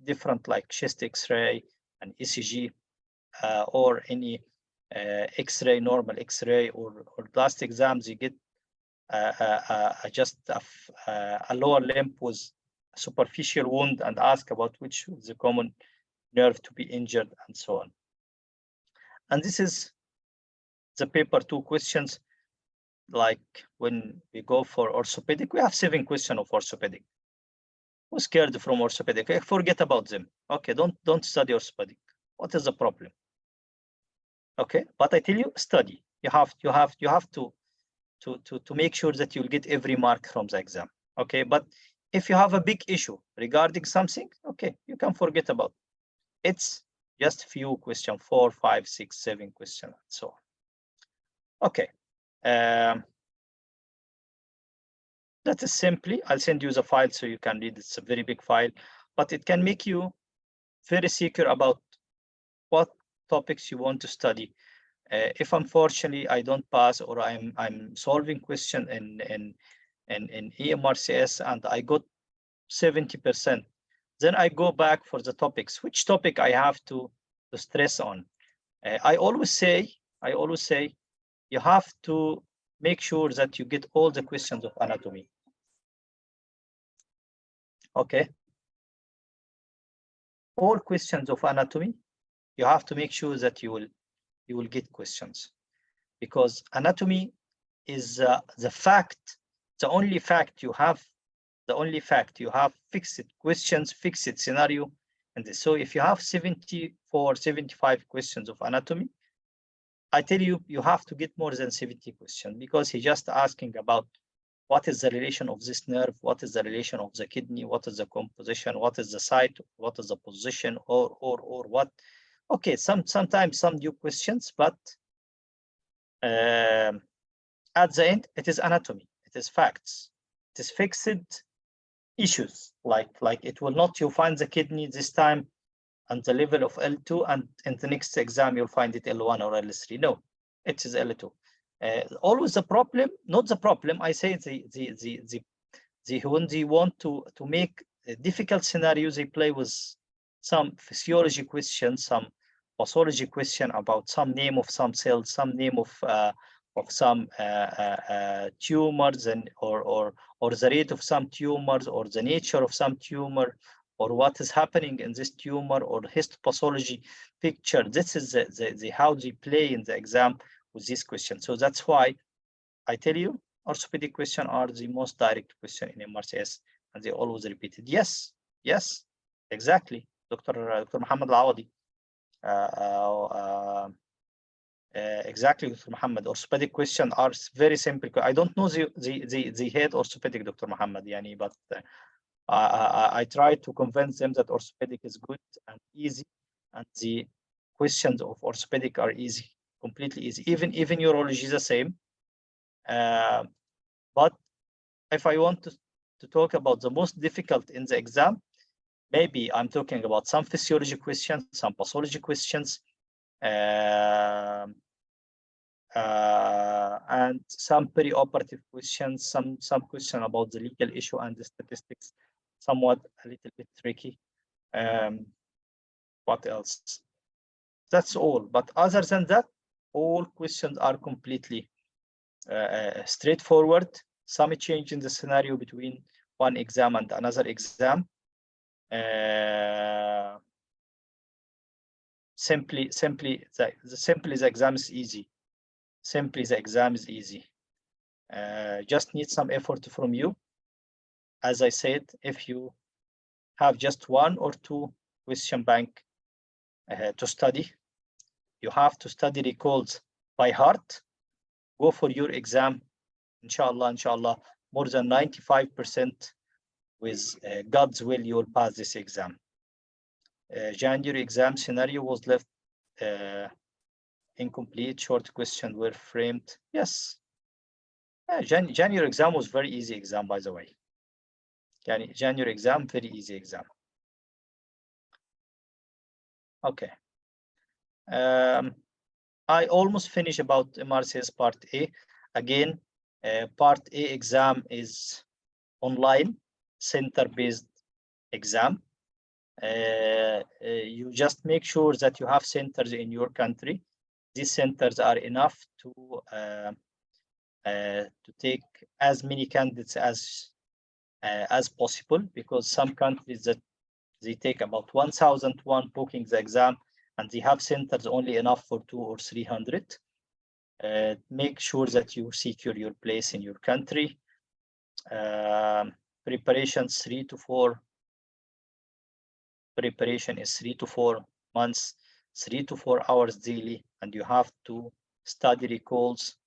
different, like chest X-ray and ECG, or any X-ray, normal X-ray, or last exams you get just a lower limb with a superficial wound and ask about which is the common nerve to be injured, and so on. And this is the paper 2 questions. Like when we go for orthopedic, we have 7 questions of orthopedic. Who's scared from orthopedic? Forget about them. Okay, don't study orthopedic. What is the problem? Okay, but I tell you, study. You have to make sure that you'll get every mark from the exam. Okay, but if you have a big issue regarding something, okay, you can forget about it. It's just few questions, 4, 5, 6, 7 questions, and so on. Okay. That is simply, I'll send you the file so you can read. It's a very big file, but it can make you very secure about what topics you want to study. If unfortunately I don't pass, or I'm solving question in EMRCS and I got 70%, then I go back for the topics. Which topic I have to stress on? I always say you have to make sure that you get all the questions of anatomy. Okay. All questions of anatomy, you have to make sure that you will get questions, because anatomy is the fact, the only fact you have fixed questions, fixed scenario. And so if you have 74, 75 questions of anatomy, I tell you, you have to get more than 70 questions, because he's just asking about what is the relation of this nerve, what is the relation of the kidney, what is the composition, what is the site, what is the position, or what. Okay, sometimes some new questions, but at the end, it is anatomy, it is facts, it is fixed issues. Like it will not, you find the kidney this time and the level of L2, and in the next exam you'll find it L1 or L3. No, it is L2. Always the problem, not the problem. I say when they want to make a difficult scenarios, they play with some physiology questions, some pathology question about some name of some cells, some name of some tumors, and or the rate of some tumors, or the nature of some tumor, or what is happening in this tumor, or histopathology picture. This is the how they play in the exam with this question. So that's why I tell you, orthopedic questions are the most direct question in MRCS, and they always repeated. Yes, exactly, Dr. Muhammad Al-Awadi. Exactly, Dr. Muhammad. Orthopedic questions are very simple. I don't know the head orthopedic, Dr. Muhammad, yani, but I try to convince them that orthopedic is good and easy, and the questions of orthopedic are easy, completely easy. Even urology is the same. But if I want to talk about the most difficult in the exam, maybe I'm talking about some physiology questions, some pathology questions, and some perioperative questions, some question about the legal issue and the statistics, somewhat a little bit tricky. What else? That's all. But other than that, all questions are completely straightforward. Some change in the scenario between one exam and another exam. Simply the exam is easy. Simply the exam is easy. Just need some effort from you. As I said, if you have just 1 or 2 question bank to study, you have to study recalls by heart, go for your exam. Inshallah, more than 95% with God's will, you'll pass this exam. January exam scenario was left incomplete. Short question were framed. Yes. January exam was very easy exam, by the way. January exam, very easy exam. Okay. I almost finished about MRCS Part A. Again, Part A exam is online, center-based exam. You just make sure that you have centers in your country. These centers are enough to take as many candidates as possible, because some countries that they take about 1,001 booking the exam, and they have centers only enough for 200 or 300. Make sure that you secure your place in your country. Preparation 3 to 4. Preparation is 3 to 4 months, 3 to 4 hours daily, and you have to study recalls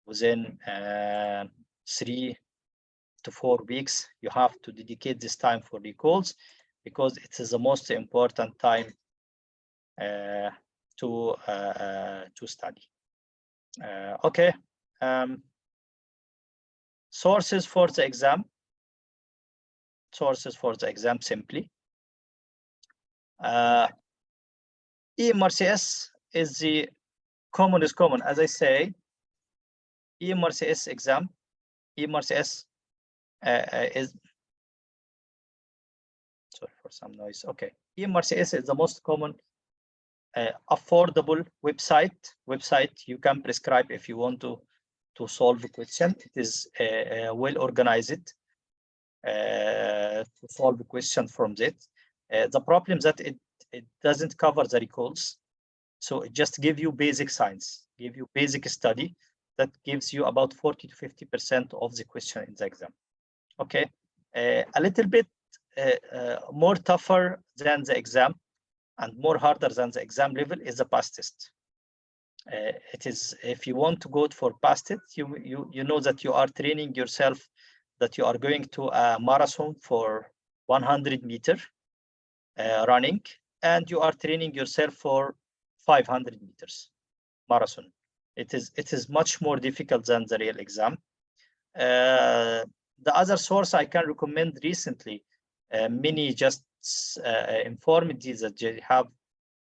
within 3 to 4 weeks. You have to dedicate this time for recalls, because it is the most important time to study. Okay. Sources for the exam. Sources for the exam simply. EMRCS is the common, as I say. EMRCS exam. EMRCS is, sorry for some noise. Okay. EMRCS is the most common affordable website you can prescribe if you want to solve a question. It is well organized to solve a question from it. The problem is that it doesn't cover the recalls, so it just gives you basic science, give you basic study that gives you about 40 to 50% of the question in the exam. Okay, a little bit more tougher than the exam and more harder than the exam level is the past test. It is, if you want to go for past test, you know that you are training yourself, that you are going to a marathon for 100 meter running, and you are training yourself for 500 meters marathon. It is much more difficult than the real exam. The other source I can recommend recently, many just informed me that they have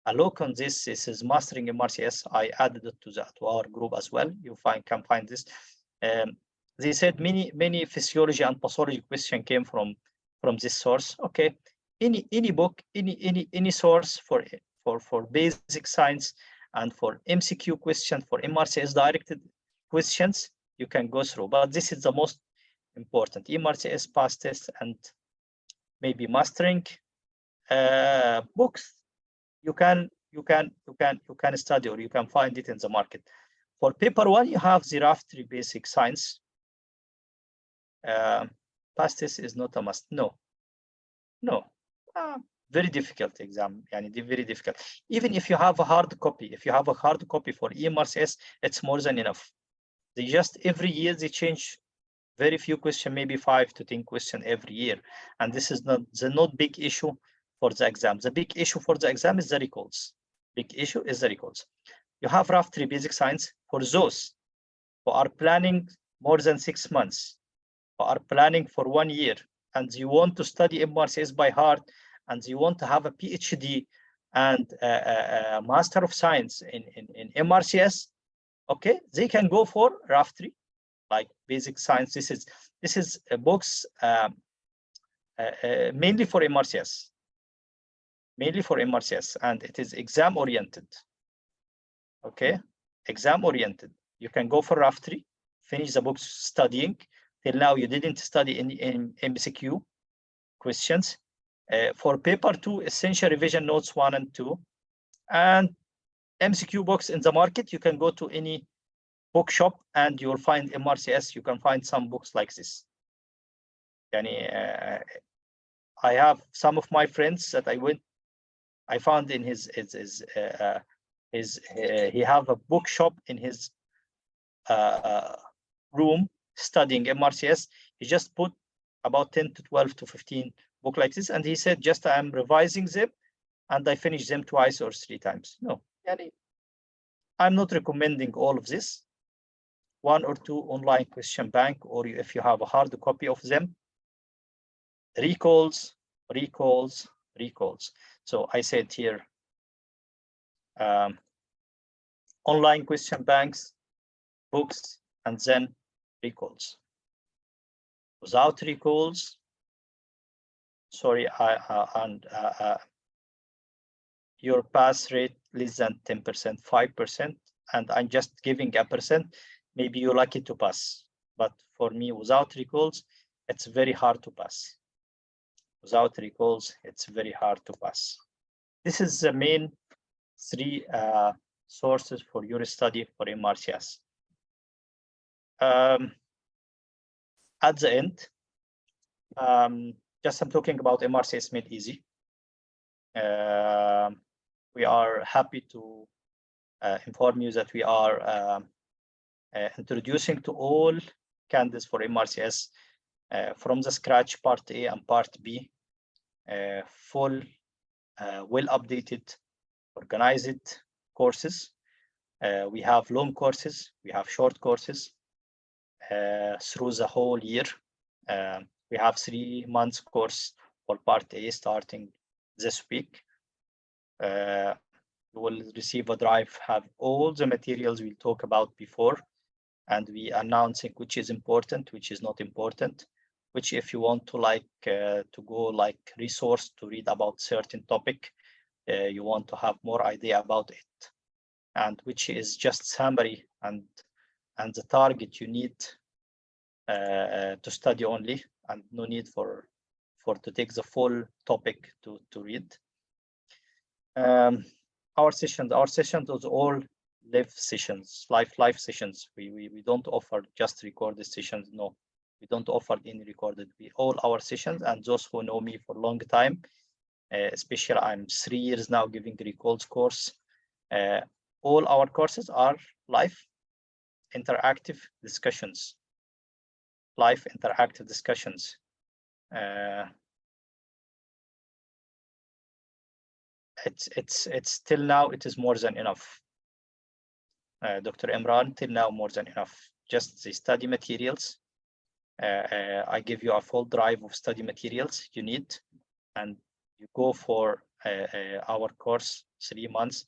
a look on this. This is Mastering MRCS. I added it to our group as well. You can find this. They said many physiology and pathology question came from this source. Okay, any book, any source for basic science and for MCQ question, for MRCS directed questions, you can go through. But this is the most important: MRCS past test and maybe mastering books. You can study, or you can find it in the market. For paper 1, you have the Raftery basic science. Past test is not a must. No. Very difficult exam, very difficult. Even if you have a hard copy, for EMRCS, it's more than enough. They just every year they change very few questions, maybe 5 to 10 questions every year, and this is not big issue for the exam. The big issue for the exam is the recalls. You have Raftery basic science for those who are planning more than 6 months, who are planning for 1 year, and you want to study MRCS by heart, and you want to have a PhD and a Master of Science in MRCS. Okay, they can go for Raftery, like basic science. This is books mainly for MRCS. And it is exam oriented. Okay, exam oriented. You can go for Raftery, finish the books studying. Till now, you didn't study in MCQ questions. For paper 2, essential revision notes 1 and 2, and MCQ books in the market. You can go to any bookshop and you will find MRCS. You can find some books like this. I have some of my friends that I found in his he have a bookshop in his room studying MRCS. He just put about 10 to 12 to 15 book like this, and he said, just I'm revising them and I finish them twice or 3 times. No, I'm not recommending all of this. 1 or 2 online question bank, or if you have a hard copy of them, recalls. So I said here, online question banks, books, and then recalls. Without recalls, sorry, your pass rate less than 10%, 5%, and I'm just giving a percent. Maybe you're lucky to pass, but for me, without recalls, it's very hard to pass. Without recalls, it's very hard to pass. This is the main 3 sources for your study for MRCS. At the end, just I'm talking about MRCS Made Easy. We are happy to inform you that we are introducing to all candidates for MRCS from the scratch Part A and Part B, full, well-updated, organized courses. We have long courses, we have short courses through the whole year. We have 3 months course for Part A starting this week. You will receive a drive, have all the materials we talked about before, and we announcing which is important, which is not important, which if you want to to go like resource to read about certain topic, you want to have more idea about it, and which is just summary and the target you need to study only, and no need for to take the full topic to read. Our sessions is all live sessions, live sessions. We don't offer just recorded sessions. No, we don't offer any recorded. All our sessions, and those who know me for a long time, especially I'm 3 years now giving the recalls course. All our courses are live interactive discussions. Live interactive discussions. It's till now it is more than enough. Dr. Imran, till now more than enough. Just the study materials. I give you a full drive of study materials you need, and you go for our course 3 months,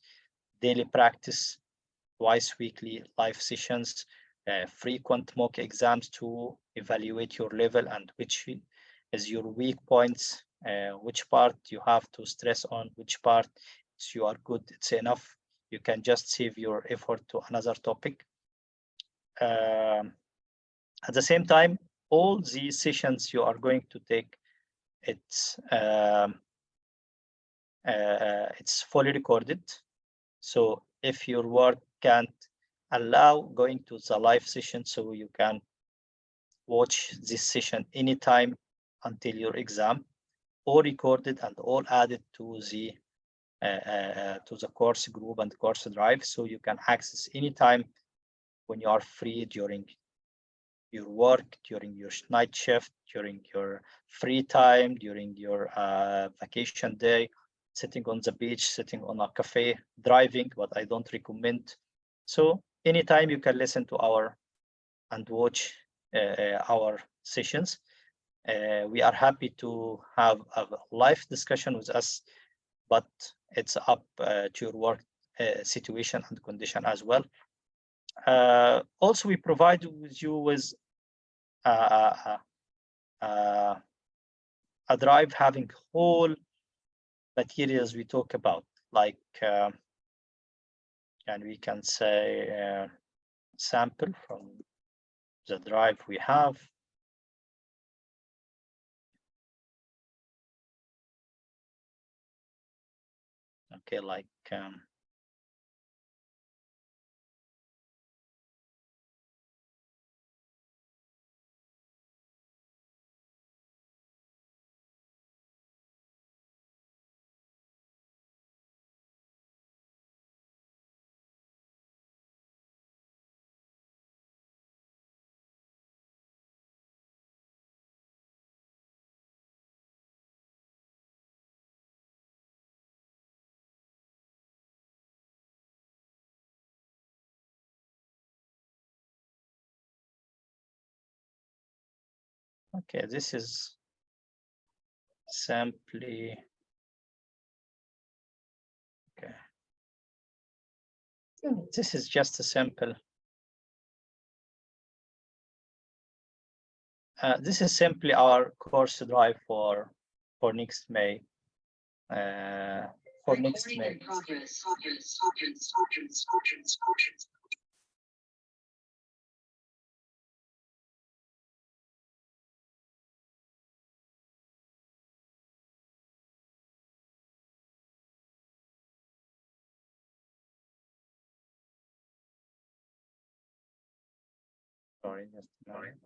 daily practice, twice weekly live sessions, frequent mock exams to evaluate your level and which is your weak points, which part you have to stress on, which part you are good, it's enough. You can just save your effort to another topic. At the same time, all these sessions you are going to take, it's fully recorded. So if your work can't allow going to the live session, so you can watch this session anytime until your exam, all recorded and all added to the course group and course drive, so you can access anytime when you are free during your work, during your night shift, during your free time, during your vacation day, sitting on the beach, sitting on a cafe, driving, but I don't recommend. So anytime you can listen to our and watch our sessions. We are happy to have a live discussion with us, but it's up to your work situation and condition as well. Also, we provide you with a drive having whole materials we talk about, like, and we can say sample from the drive we have. Okay, like Okay, this is simply, okay. This is just a simple. This is simply our course drive for next May. For next May. Sorry, just a moment.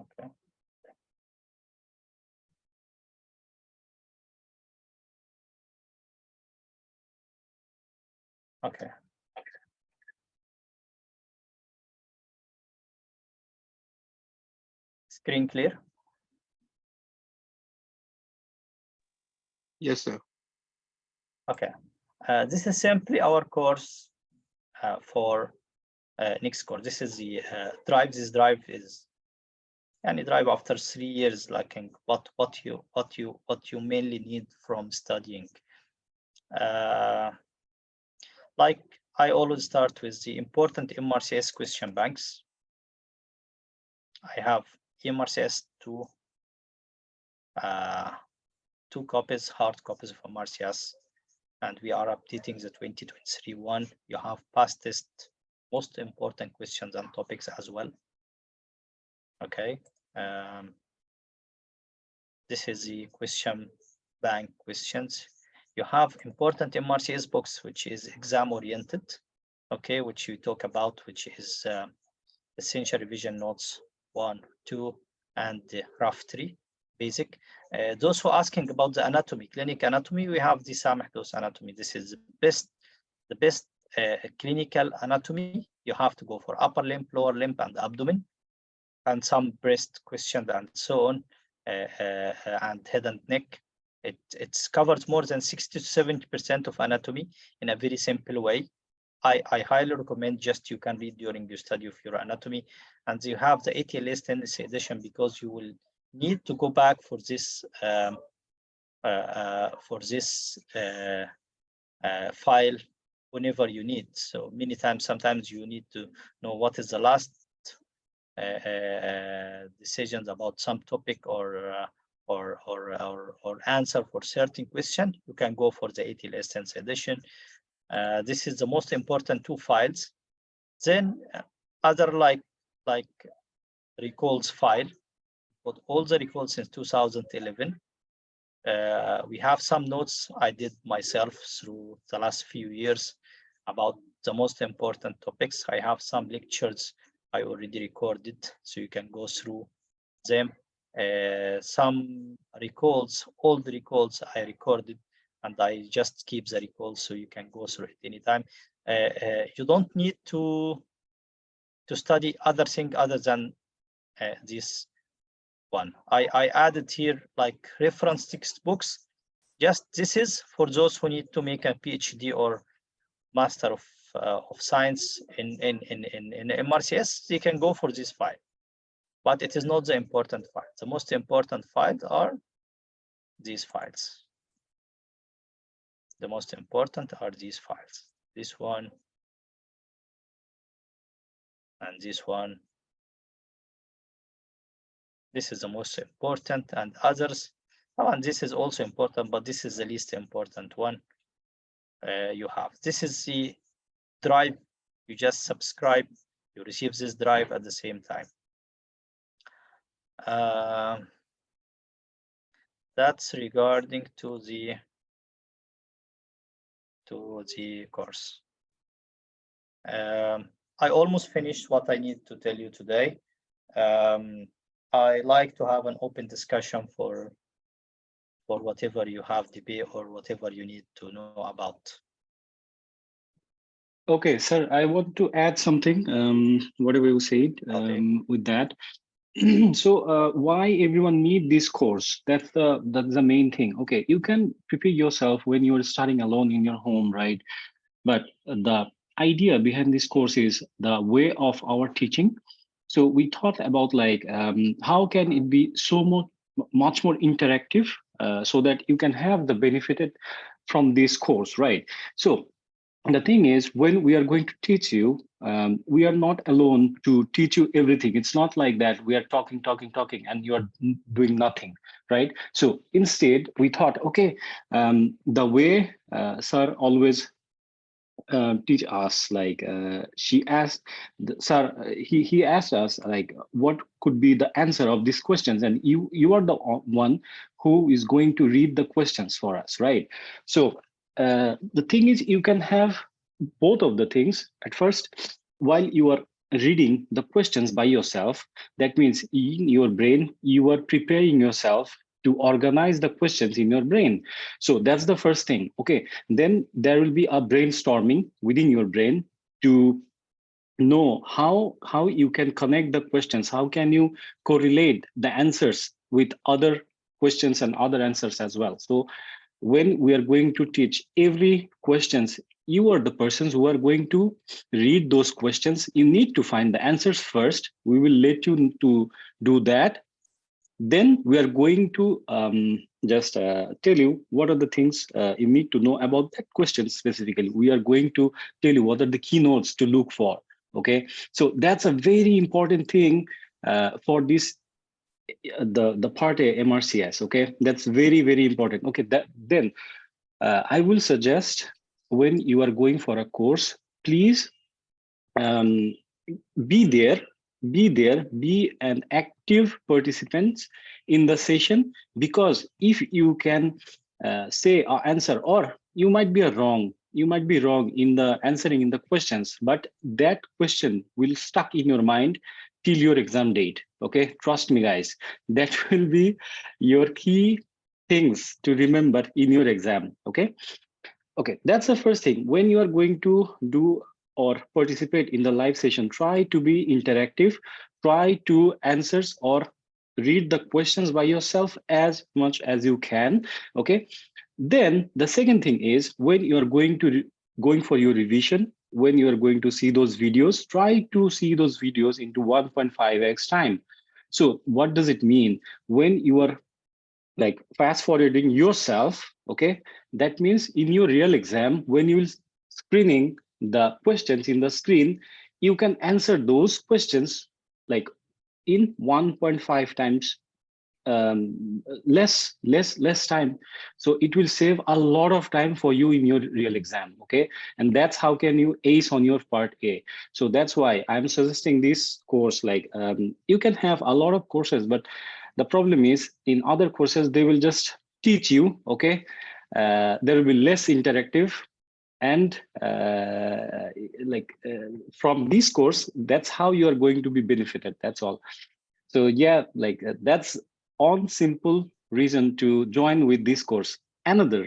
Okay. Okay. Screen clear? Yes, sir. Okay. This is simply our course for next course. This is the drive. This drive is any drive after 3 years, like what you mainly need from studying. Like I always start with the important MRCS question banks. I have MRCS 2 copies, hard copies of MRCS, and we are updating the 2023 one. You have past test, most important questions and topics as well. Okay. This is the question bank questions. You have important MRCS books, which is exam oriented. Okay, which you talk about, which is essential revision notes 1, 2, and rough 3, basic. Those who are asking about the anatomy, clinic anatomy, we have the Samahdos anatomy. This is the best clinical anatomy. You have to go for upper limb, lower limb, and abdomen, and some breast questions and so on, and head and neck. It's covered more than 60 to 70% of anatomy in a very simple way. I highly recommend just you can read during your study of your anatomy, and you have the ATLS tendency edition because you will need to go back for this file whenever you need. So many times, sometimes you need to know what is the last decisions about some topic or answer for certain question. You can go for the ATLS tendency edition. This is the most important 2 files. Then other like recalls file, but all the recalls since 2011. We have some notes I did myself through the last few years about the most important topics. I have some lectures I already recorded, so you can go through them. Some recalls, all the recalls I recorded, and I just keep the recalls so you can go through it anytime. You don't need to study other thing other than this one. I added here like reference textbooks. Just this is for those who need to make a PhD or Master of Science in MRCS. They can go for this file, but it is not the important file. The most important files are these files. The most important are these files. This one and this one. This is the most important, and others. Oh, and this is also important, but this is the least important one you have. This is the drive. You just subscribe. You receive this drive at the same time. That's regarding to the course. I almost finished what I need to tell you today. I like to have an open discussion for whatever you have debate or whatever you need to know about. Okay, sir, I want to add something, whatever you said, with that. So why everyone need this course? That's the main thing. Okay, you can prepare yourself when you're starting alone in your home, right? But the idea behind this course is the way of our teaching. So we thought about like how can it be so much more interactive, so that you can have the benefited from this course, right? So the thing is, when we are going to teach you, we are not alone to teach you everything. It's not like that we are talking, and you are doing nothing, right? So instead, we thought, okay, the way sir always teach us, like she asked sir, he asked us like what could be the answer of these questions, and you are the one who is going to read the questions for us, right? So the thing is, you can have both of the things at first. While you are reading the questions by yourself, that means in your brain you are preparing yourself to organize the questions in your brain. So that's the first thing. Okay, then there will be a brainstorming within your brain to know how you can connect the questions, how can you correlate the answers with other questions and other answers as well. So when we are going to teach every questions, you are the persons who are going to read those questions. You need to find the answers first. We will let you to do that. Then we are going to just tell you what are the things you need to know about that question specifically. We are going to tell you what are the keynotes to look for. Okay, so that's a very important thing for this the part A MRCS. Okay, that's very important. Okay, then I will suggest, when you are going for a course, please um, be there, be an active participant in the session, because if you can say or answer, or you might be wrong in the answering in the questions, but that question will stuck in your mind till your exam date. Okay, trust me guys, that will be your key things to remember in your exam. Okay, that's the first thing. When you are going to do or participate in the live session, try to be interactive, try to answers or read the questions by yourself as much as you can. Okay, then the second thing is, when you are going for your revision, when you are going to see those videos, try to see those videos into 1.5x time. So what does it mean? When you are like fast forwarding yourself, okay, that means in your real exam, when you screening the questions in the screen, you can answer those questions like in 1.5 times less time. So it will save a lot of time for you in your real exam. Okay, and that's how can you ace on your part A. So that's why I'm suggesting this course. Like you can have a lot of courses, but the problem is in other courses they will just teach you. Okay, there will be less interactive, and from this course, that's how you are going to be benefited. That's all. So yeah, like that's one simple reason to join with this course. Another,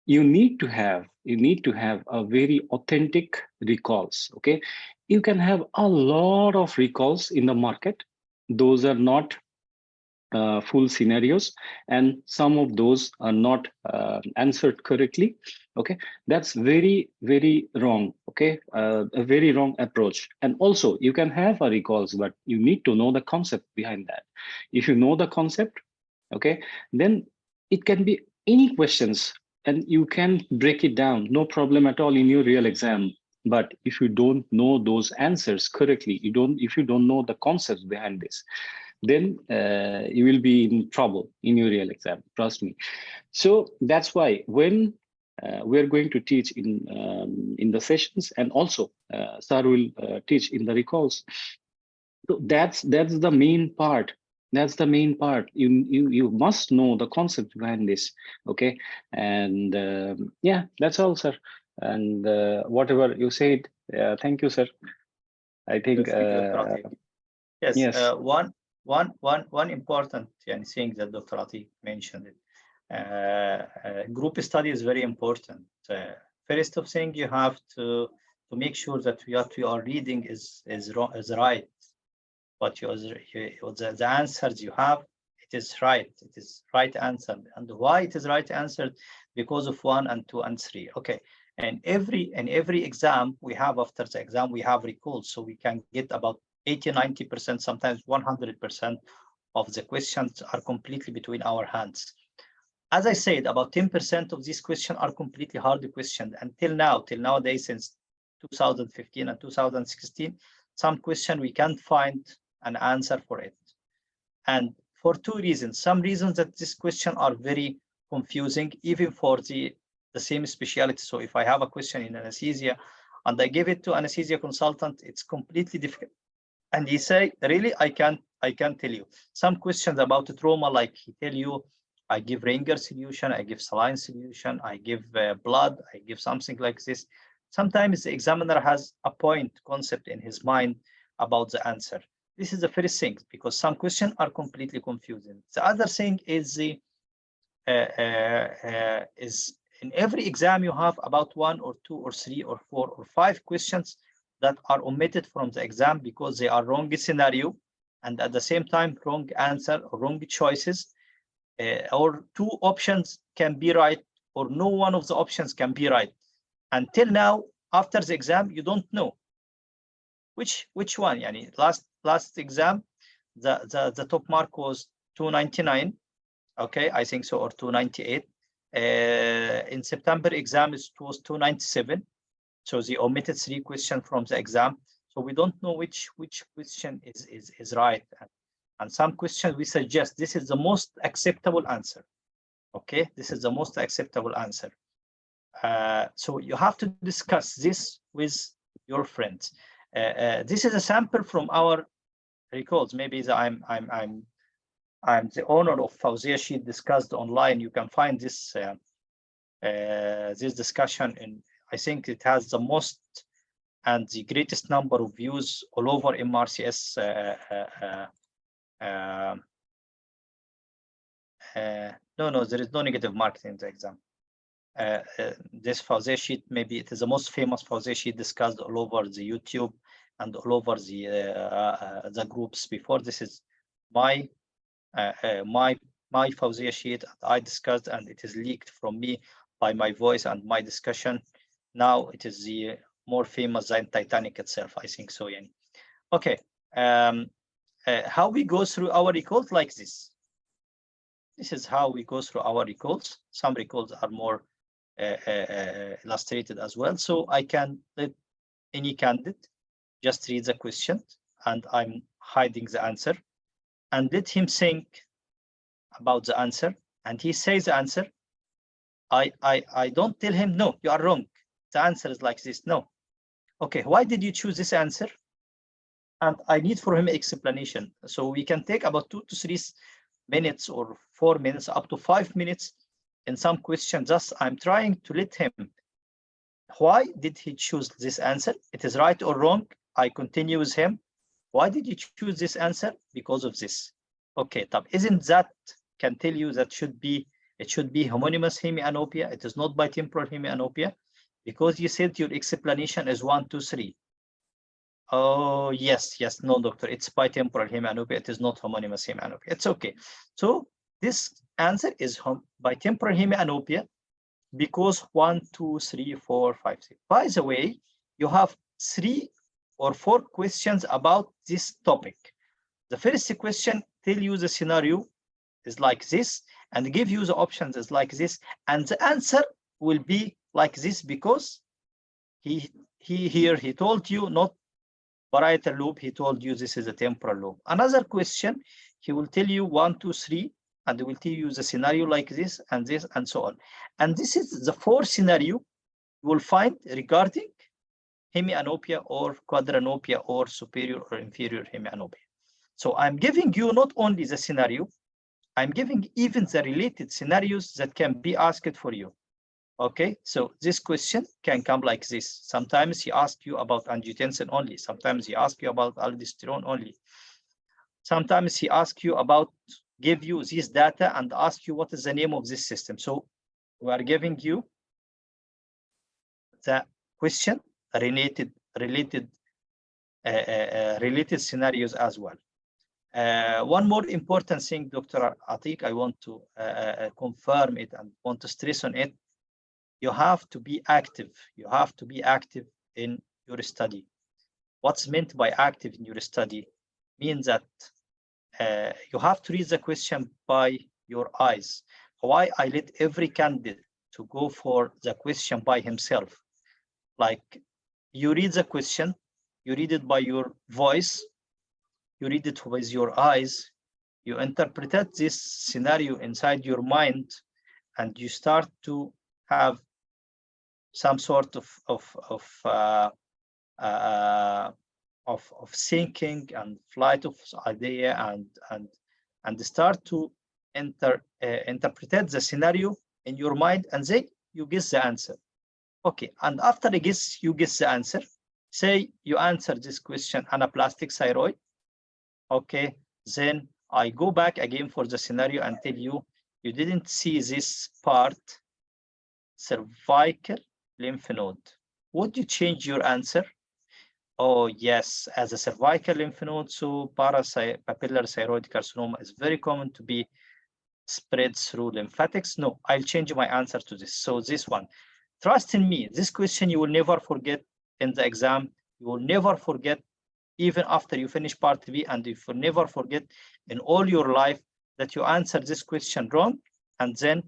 you need to have a very authentic recalls. Okay, you can have a lot of recalls in the market. Those are not full scenarios, and some of those are not answered correctly. Okay, that's very wrong. Okay, a very wrong approach. And also you can have a recalls, but you need to know the concept behind that. If you know the concept, okay, then it can be any questions and you can break it down, no problem at all in your real exam. But if you don't know those answers correctly, if you don't know the concepts behind this, then you will be in trouble in your real exam, trust me. So that's why when we're going to teach in the sessions, and also sir will teach in the recalls. So that's the main part. That's the main part. You must know the concept behind this. Okay, and yeah, that's all, sir. And whatever you said, thank you, sir. I think Thank you, Dr. Atif. Yes, yes. one important thing that Dr. Atif mentioned it. Group study is very important. First of thing, you have to make sure that what you are reading is right. What the answers you have, it is right. It is right answer. And why it is right answer? Because of 1 and 2 and 3. Okay. And every exam we have, after the exam we have recalls, so we can get about 80-90%, sometimes 100% of the questions are completely between our hands. As I said, about 10% of these questions are completely hard questions. Until nowadays, since 2015 and 2016, some question we can't find an answer for it. And for two reasons. Some reasons that this question are very confusing, even for the same specialty. So if I have a question in anesthesia and I give it to anesthesia consultant, it's completely difficult. And he say, really, I can't tell you. Some questions about trauma, like he tell you, I give Ringer solution, I give saline solution, I give blood, I give something like this. Sometimes the examiner has a point concept in his mind about the answer. This is the first thing, because some questions are completely confusing. The other thing is is in every exam you have about 1 or 2 or 3 or 4 or 5 questions that are omitted from the exam because they are wrong scenario, and at the same time wrong answer or wrong choices, or 2 options can be right, or no one of the options can be right. Until now, after the exam, you don't know which one. Yani last exam, the top mark was 299. Okay, I think so, or 298. In September exam, it was 297. So they omitted 3 questions from the exam. So we don't know which question is right. And some questions we suggest this is the most acceptable answer. Okay, this is the most acceptable answer. So you have to discuss this with your friends. This is a sample from our records. Maybe I'm the owner of Fawzia Sheet discussed online. You can find this this discussion, and I think it has the most and the greatest number of views all over MRCS. No, there is no negative marking in the exam. This Fawzia Sheet, maybe it is the most famous Fawzia Sheet discussed all over the YouTube and all over the groups before. This is my Fawzia Sheet I discussed, and it is leaked from me by my voice and my discussion. Now it is the more famous than Titanic itself, I think so. Yeah. Okay. How we go through our recalls like this. This is how we go through our recalls. Some recalls are more illustrated as well. So I can let any candidate just read the question, and I'm hiding the answer, and let him think about the answer, and he says the answer. I don't tell him, no, you are wrong. The answer is like this. No. Okay, why did you choose this answer? And I need for him explanation. So we can take about 2 to 3 minutes or 4 minutes, up to 5 minutes in some questions. Just I'm trying to let him, why did he choose this answer? It is right or wrong. I continue with him. Why did you choose this answer? Because of this. Okay, tab, isn't that can tell you that it should be homonymous hemianopia. It is not bitemporal hemianopia, because you said your explanation is 1, 2, 3. Oh, yes, no, doctor, it's bitemporal hemianopia. It is not homonymous hemianopia. It's okay. So this answer is bitemporal hemianopia because 1, 2, 3, 4, 5, 6. By the way, you have 3 or 4 questions about this topic. The first question tell you the scenario is like this, and give you the options is like this, and the answer will be like this, because he told you not parietal lobe, he told you this is a temporal lobe. Another question, he will tell you 1, 2, 3, and he will tell you the scenario like this, and so on. And this is the 4th scenario you will find regarding hemianopia or quadranopia or superior or inferior hemianopia. So I'm giving you not only the scenario, I'm giving even the related scenarios that can be asked for you. Okay, so this question can come like this. Sometimes he asks you about angiotensin only. Sometimes he asks you about aldosterone only. Sometimes he asks you about, give you this data and ask you what is the name of this system. So we are giving you the question related scenarios as well. One more important thing, Dr. Atiq, I want to confirm it and want to stress on it. You have to be active. You have to be active in your study. What's meant by active in your study means that you have to read the question by your eyes. Why I let every candidate to go for the question by himself? Like, you read the question, you read it by your voice, you read it with your eyes, you interpret this scenario inside your mind, and you start to have some sort of thinking and flight of idea, and start to interpret the scenario in your mind, and then you guess the answer. Okay, and after you guess the answer. Say you answer this question anaplastic thyroid. Okay, then I go back again for the scenario and tell you, you didn't see this part, cervical lymph node. Would you change your answer? Oh, yes, as a cervical lymph node, so papillary thyroid carcinoma is very common to be spread through lymphatics. No, I'll change my answer to this. So this one, trust in me, this question you will never forget in the exam. You will never forget even after you finish part B, and you will never forget in all your life that you answered this question wrong, and then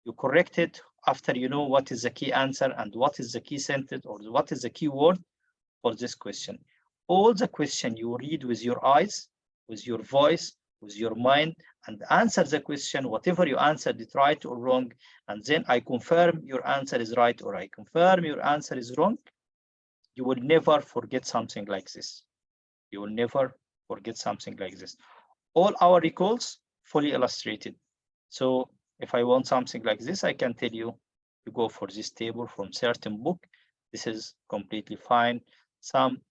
you correct it after you know what is the key answer and what is the key sentence or what is the key word for this question. All the question you read with your eyes, with your voice, with your mind, and answer the question, whatever you answered it right or wrong, and then I confirm your answer is right or I confirm your answer is wrong. You will never forget something like this. You will never forget something like this. All our recalls fully illustrated. So if I want something like this, I can tell you, you go for this table from certain book. This is completely fine. Some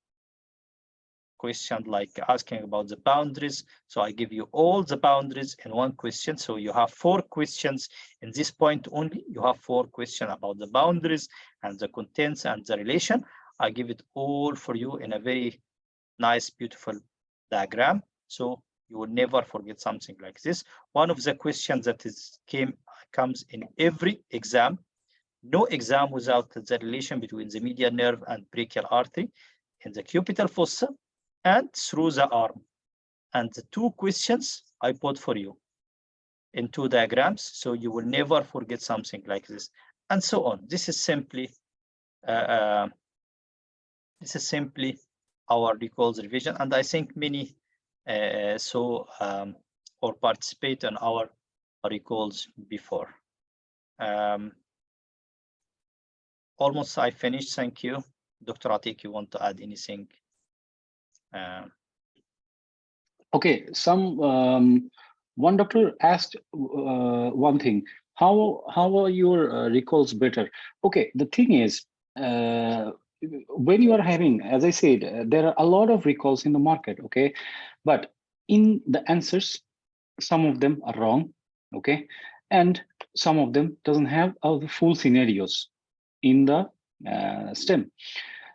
question like asking about the boundaries. So I give you all the boundaries in one question. So you have 4 questions in this point only. You have 4 questions about the boundaries and the contents and the relation. I give it all for you in a very nice, beautiful diagram. So you will never forget something like this. One of the questions that comes in every exam. No exam without the relation between the median nerve and brachial artery in the cubital fossa and through the arm. And the 2 questions I put for you in 2 diagrams, so you will never forget something like this, and so on. This is simply our recalls revision, and I think many or participate in our recalls before. Almost I finished. Thank you. Dr. Atiq, you want to add anything? Okay, one doctor asked one thing. How are your recalls better? Okay, the thing is, when you are having, as I said, there are a lot of recalls in the market. Okay, but in the answers, some of them are wrong. Okay, and some of them doesn't have all the full scenarios in the STEM.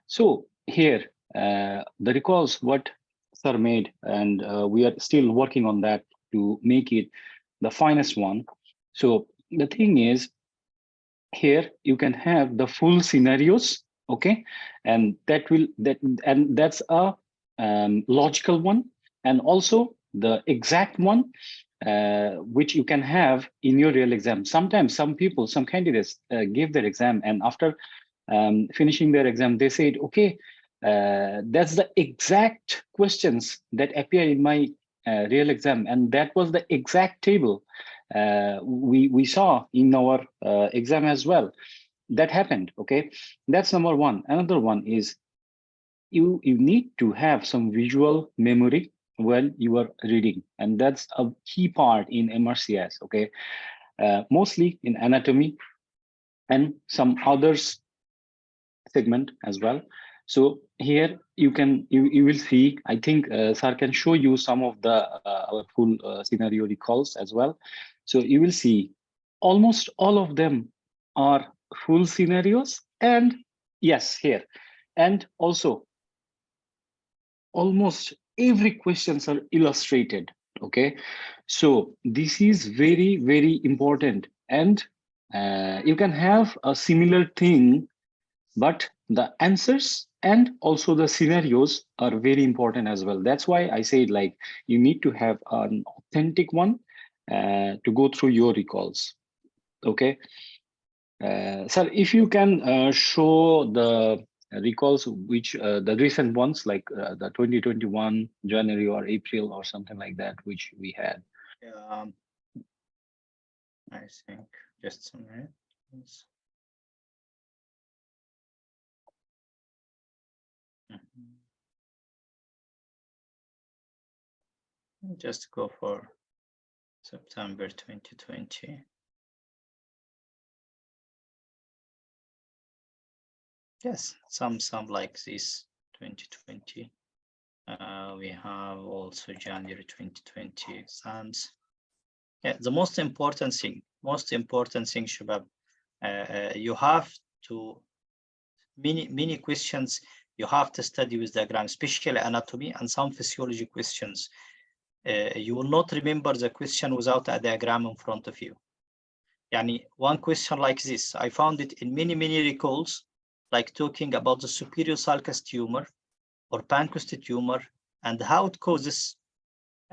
So here, the recalls what Sir made, and we are still working on that to make it the finest one. So the thing is, here you can have the full scenarios, okay, and that's a logical one, and also the exact one, which you can have in your real exam. Sometimes some candidates give their exam, and after finishing their exam, they said, okay, that's the exact questions that appear in my real exam, and that was the exact table we saw in our exam as well. That happened. Okay, that's number one. Another one is you need to have some visual memory. when you are reading, and that's a key part in MRCS. Okay, mostly in anatomy and some others segment as well. So here you will see, I think sir can show you some of the our full scenario recalls as well. So you will see almost all of them are full scenarios, and yes, here, and also almost every questions are illustrated. Okay, so this is very, very important, and you can have a similar thing, but the answers and also the scenarios are very important as well. That's why I say, like, you need to have an authentic one to go through your recalls. Okay, sir, if you can show the recalls, which the recent ones, like the 2021 January or April or something like that, which we had. I think just a minute. Just go for September 2020. Yes, some like this 2020. We have also January 2020 exams. Yeah, the most important thing, Shabab, you have to many questions you have to study with diagrams, especially anatomy and some physiology questions. You will not remember the question without a diagram in front of you. Yani one question like this, I found it in many recalls, like talking about the superior sulcus tumor or pancreas tumor and how it causes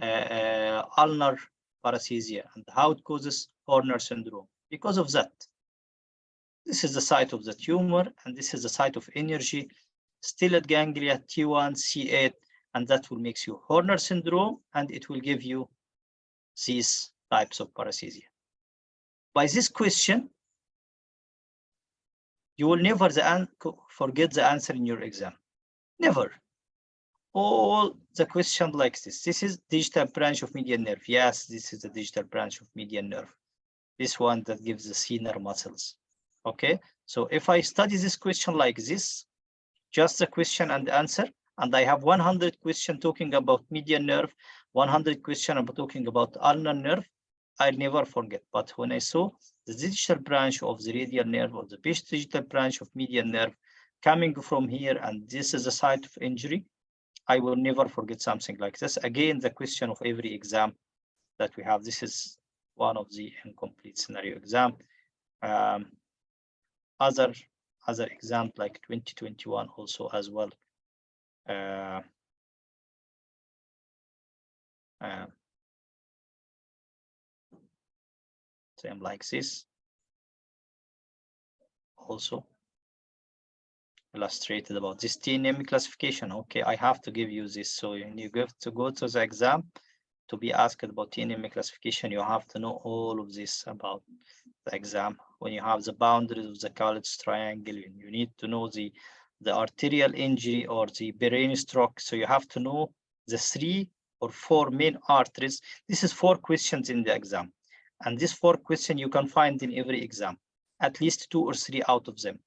ulnar paresthesia and how it causes Horner syndrome. Because of that, this is the site of the tumor and this is the site of energy, stellate ganglia T1, C8, and that will make you Horner syndrome and it will give you these types of paresthesia. By this question, you will never forget the answer in your exam. Never. All the question like this. This is digital branch of median nerve. Yes, this is the digital branch of median nerve. This one that gives the senar muscles. Okay, so if I study this question like this, just the question and answer, and I have 100 question talking about median nerve, 100 question about talking about ulnar nerve, I'll never forget. But when I saw the digital branch of the radial nerve or the base digital branch of median nerve coming from here, and this is the site of injury, I will never forget something like this. Again, the question of every exam that we have. This is one of the incomplete scenario exam. Other exam like 2021 also as well. Same like this. Also illustrated about this TNM classification. Okay, I have to give you this. So when you have to go to the exam to be asked about TNM classification, you have to know all of this about the exam. When you have the boundaries of the Cowlitz triangle, you need to know the arterial injury or the brain stroke. So you have to know the 3 or 4 main arteries. This is 4 questions in the exam. And these 4 questions you can find in every exam, at least 2 or 3 out of them.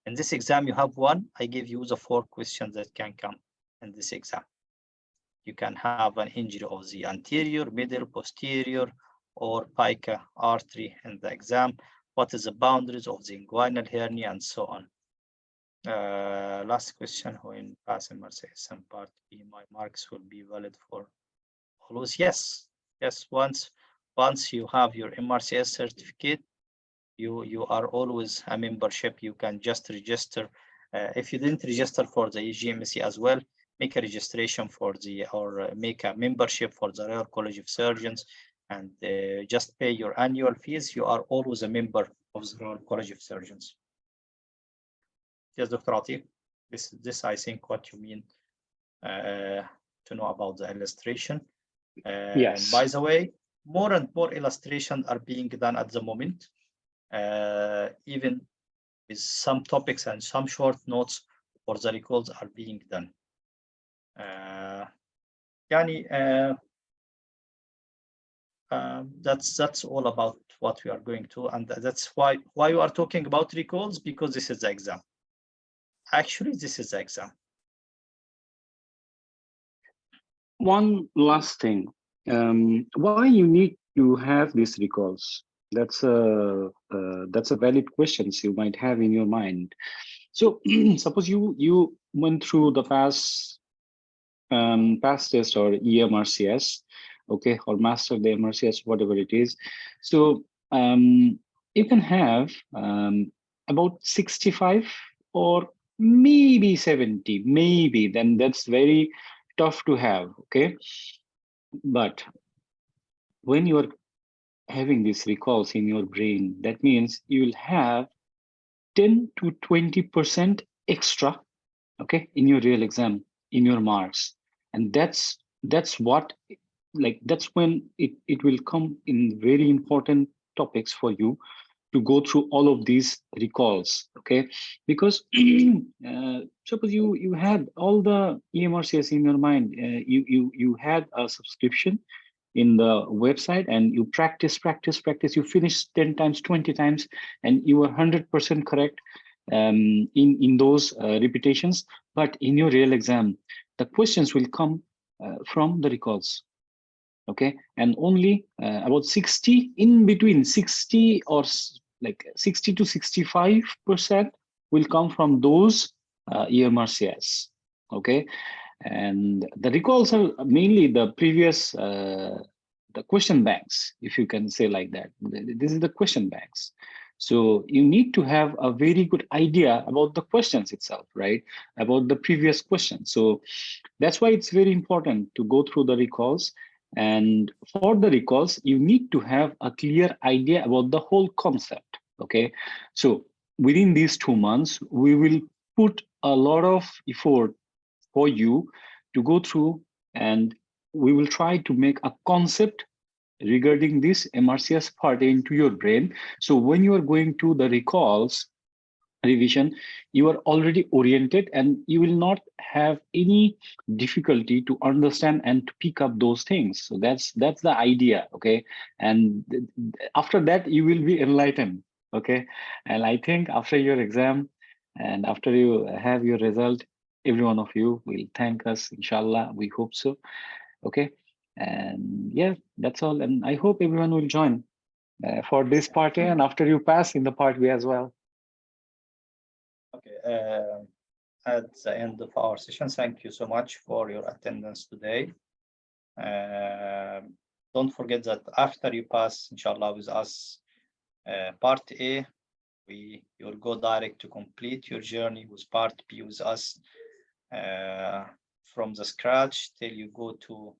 In this exam, you have 1. I give you the 4 questions that can come in this exam. You can have an injury of the anterior, middle, posterior, or pica artery in the exam. What is the boundaries of the inguinal hernia and so on. Last question, when passing MRCS Part B, my marks will be valid for always. Yes, once you have your MRCS certificate, you are always a membership. You can just register. If you didn't register for the GMC as well, make a registration for make a membership for the Royal College of Surgeons and just pay your annual fees. You are always a member of the Royal College of Surgeons. Yes, Dr. Atif, this I think what you mean to know about the illustration. Yes. By the way, more and more illustrations are being done at the moment. Even with some topics and some short notes for the recalls are being done. Yani, that's all about what we are going to, and that's why we are talking about recalls, because this is the exam. Actually, this is the exam. One last thing, why you need to have these recalls? That's a valid questions you might have in your mind. So suppose you went through the past test or EMRCS, okay, or master the MRCS, whatever it is. So you can have about 65 or maybe 70, maybe, then that's very tough to have, okay? But when you are having these recalls in your brain, that means you will have 10 to 20% extra, okay, in your real exam, in your marks. And that's what, like, that's when it will come in very important topics for you to go through all of these recalls, okay? Because suppose you had all the EMRCS in your mind, you had a subscription in the website and you practice, you finish 10 times, 20 times, and you are 100% correct in those repetitions. But in your real exam, the questions will come from the recalls, okay? And only about 60, in between 60 or like 60 to 65% will come from those EMRCS, okay? And the recalls are mainly the previous the question banks, if you can say like that. This is the question banks. So you need to have a very good idea about the questions itself, right? About the previous questions. So that's why it's very important to go through the recalls. And for the recalls, you need to have a clear idea about the whole concept, okay? So within these 2 months, we will put a lot of effort for you to go through, and we will try to make a concept regarding this MRCS part A into your brain. So when you are going to the recalls revision, you are already oriented and you will not have any difficulty to understand and to pick up those things. So that's the idea, okay? And after that, you will be enlightened, okay? And I think after your exam and after you have your result, every one of you will thank us, inshallah. We hope so, okay? And yeah, that's all. And I hope everyone will join for this part A, and after you pass in the part B as well. Okay. At the end of our session, thank you so much for your attendance today. Don't forget that after you pass, inshallah, with us, part A, you will go direct to complete your journey with part B with us, from the scratch till you go to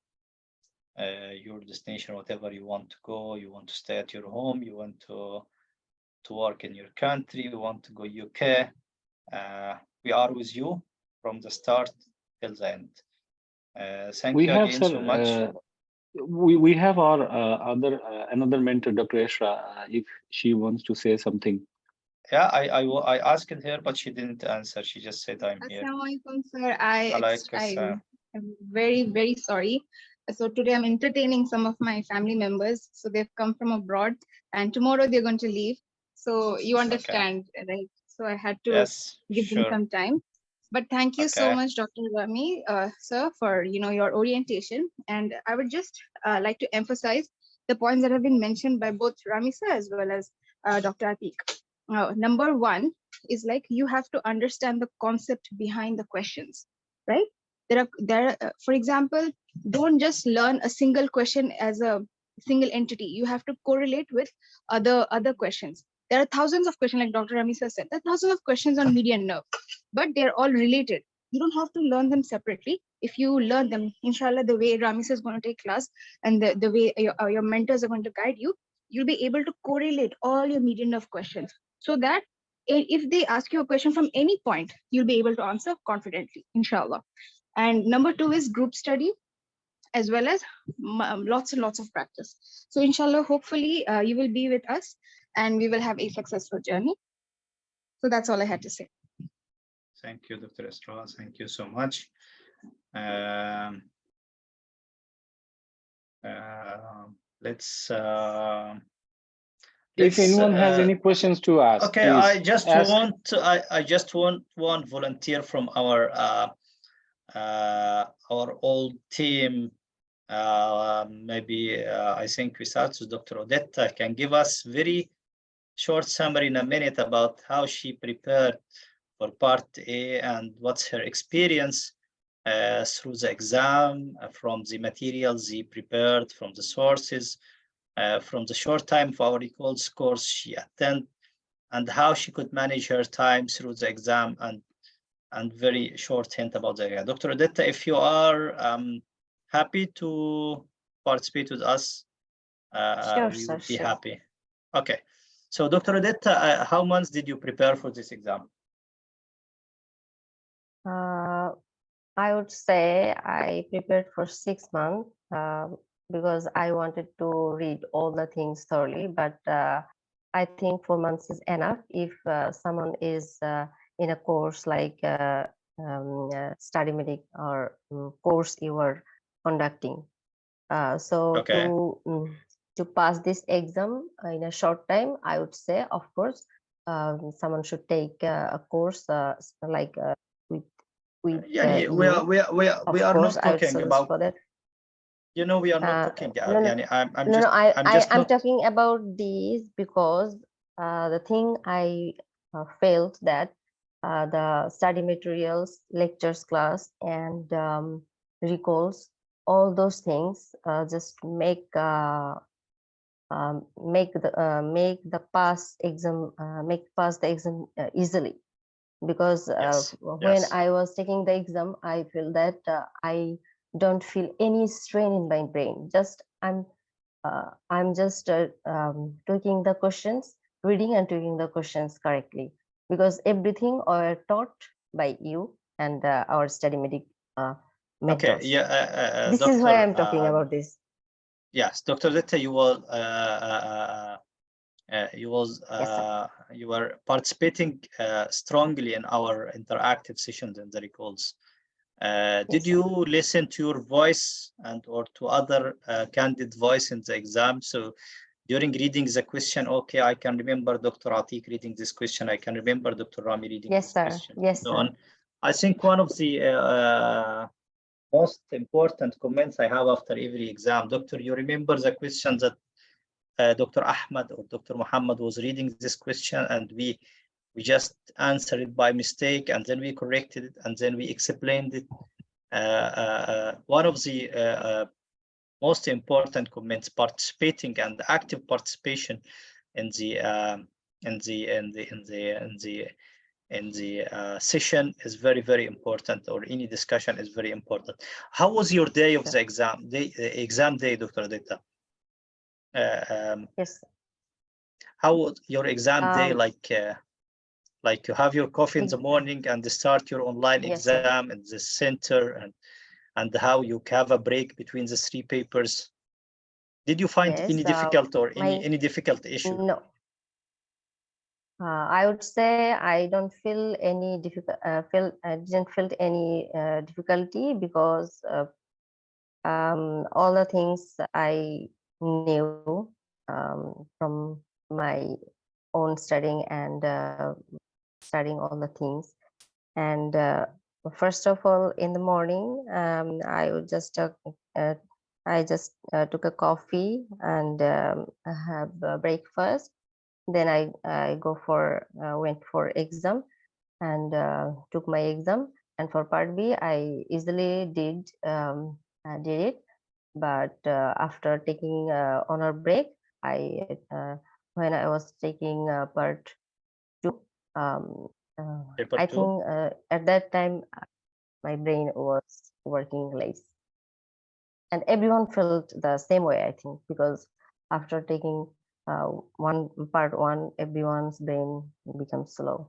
your destination, whatever you want to go. You want to stay at your home, you want to work in your country, you want to go UK. We are with you from the start till the end. Thank you again so much. We have our another mentor, Dr. Esra, if she wants to say something. Yeah, I asked her, but she didn't answer. She just said, "I'm here." Assalamualaikum, sir. I'm very sorry. So today I'm entertaining some of my family members. So they've come from abroad, and tomorrow they're going to leave. So you understand, right? So I had to give them some time. But thank you so much, Dr. Ramy, sir, for your orientation. And I would just like to emphasize the points that have been mentioned by both Ramy sir as well as Dr. Atiq. Number one is like you have to understand the concept behind the questions, right? For example, don't just learn a single question as a single entity. You have to correlate with other questions. There are thousands of questions, like Dr. Ramy said. There are thousands of questions on median nerve, but they're all related. You don't have to learn them separately. If you learn them, inshallah, the way Ramy is going to take class and the way your mentors are going to guide you, you'll be able to correlate all your median nerve questions, so that if they ask you a question from any point, you'll be able to answer confidently, inshallah. And number two is group study, as well as lots and lots of practice. So inshallah, hopefully you will be with us and we will have a successful journey. So that's all I had to say. Thank you, Dr. Esra. Thank you so much. Let's. If anyone has any questions to ask, okay, please I just ask. I just want one volunteer from our old team. Maybe I think we start with Dr. Odetta can give us very short summary in a minute about how she prepared for Part A and what's her experience through the exam, from the materials she prepared, from the sources, from the short time of our recalls course she attended, and how she could manage her time through the exam, and very short hint about the exam. Dr. Odetta, if you are happy to participate with us, Sure, we sir, would be sure. happy. Okay, so Dr. Odetta, how months did you prepare for this exam? I would say I prepared for 6 months because I wanted to read all the things thoroughly, but I think 4 months is enough if someone is in a course like study medic or course you are conducting. So Okay. to pass this exam in a short time, I would say, of course, someone should take a course like with Yani, you. we are course, not I would talking suggest about, for that. you know, we are not talking. No, no, Yani, I'm no, just, no. I'm talking about these because the thing I felt that the study materials, lectures, class, and recalls, all those things just make the pass the exam easily. Because yes, when I was taking the exam, I feel that I don't feel any strain in my brain. Just I'm just tweaking the questions, reading and tweaking the questions correctly, because everything are taught by you and our study medic mentors. okay, yeah, this doctor, is why I'm talking about this. Yes, Dr. Zetta, you will you were participating strongly in our interactive sessions in the recalls. Did you listen to your voice and or to other candid voice in the exam? So during reading the question, okay, I can remember Dr. Atiq reading this question. I can remember Dr. Ramy reading this question. Yes, so sir. on. I think one of the most important comments I have after every exam, Doctor, you remember the question that Dr. Ahmad or Dr. Muhammad was reading this question, and we just answered it by mistake, and then we corrected it, and then we explained it. One of the most important comments, participating and active participation in the session is very, very important, or any discussion is very important. How was your day of the exam day, Dr. Adita? Yes. How was your exam day? Like you have your coffee in the morning and start your online exam in the center, and how you have a break between the 3 papers. Did you find any difficult or any difficult issue? No. I would say I don't feel any I didn't feel any difficulty because all the things I knew from my own studying and studying all the things. And first of all, in the morning, I would just took a coffee and have breakfast. Then I went for exam and took my exam. And for part B, I easily did it. But after taking honor break, when I was taking part 2, I think at that time my brain was working less, and everyone felt the same way, I think, because after taking part 1, everyone's brain becomes slow.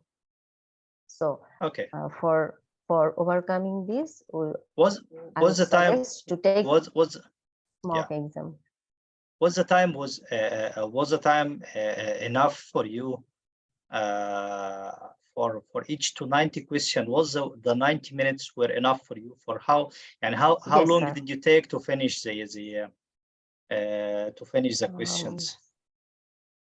So okay, for overcoming this, was the time to take was mock exam. Was the time enough for you for each to 90 question? Was the 90 minutes were enough for you? For how and how Yes, long sir. did you take to finish the to finish the questions?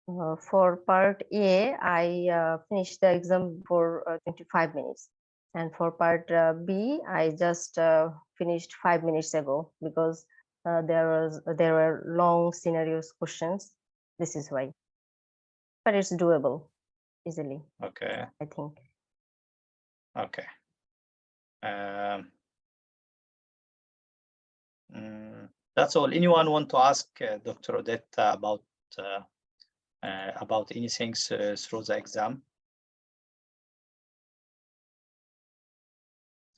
For part A, I finished the exam for 25 minutes. And for part B, I just finished 5 minutes ago because there were long scenarios questions. This is why. But it's doable easily. Okay. I think. Okay. That's all. Anyone want to ask Dr. Odette about anything through the exam?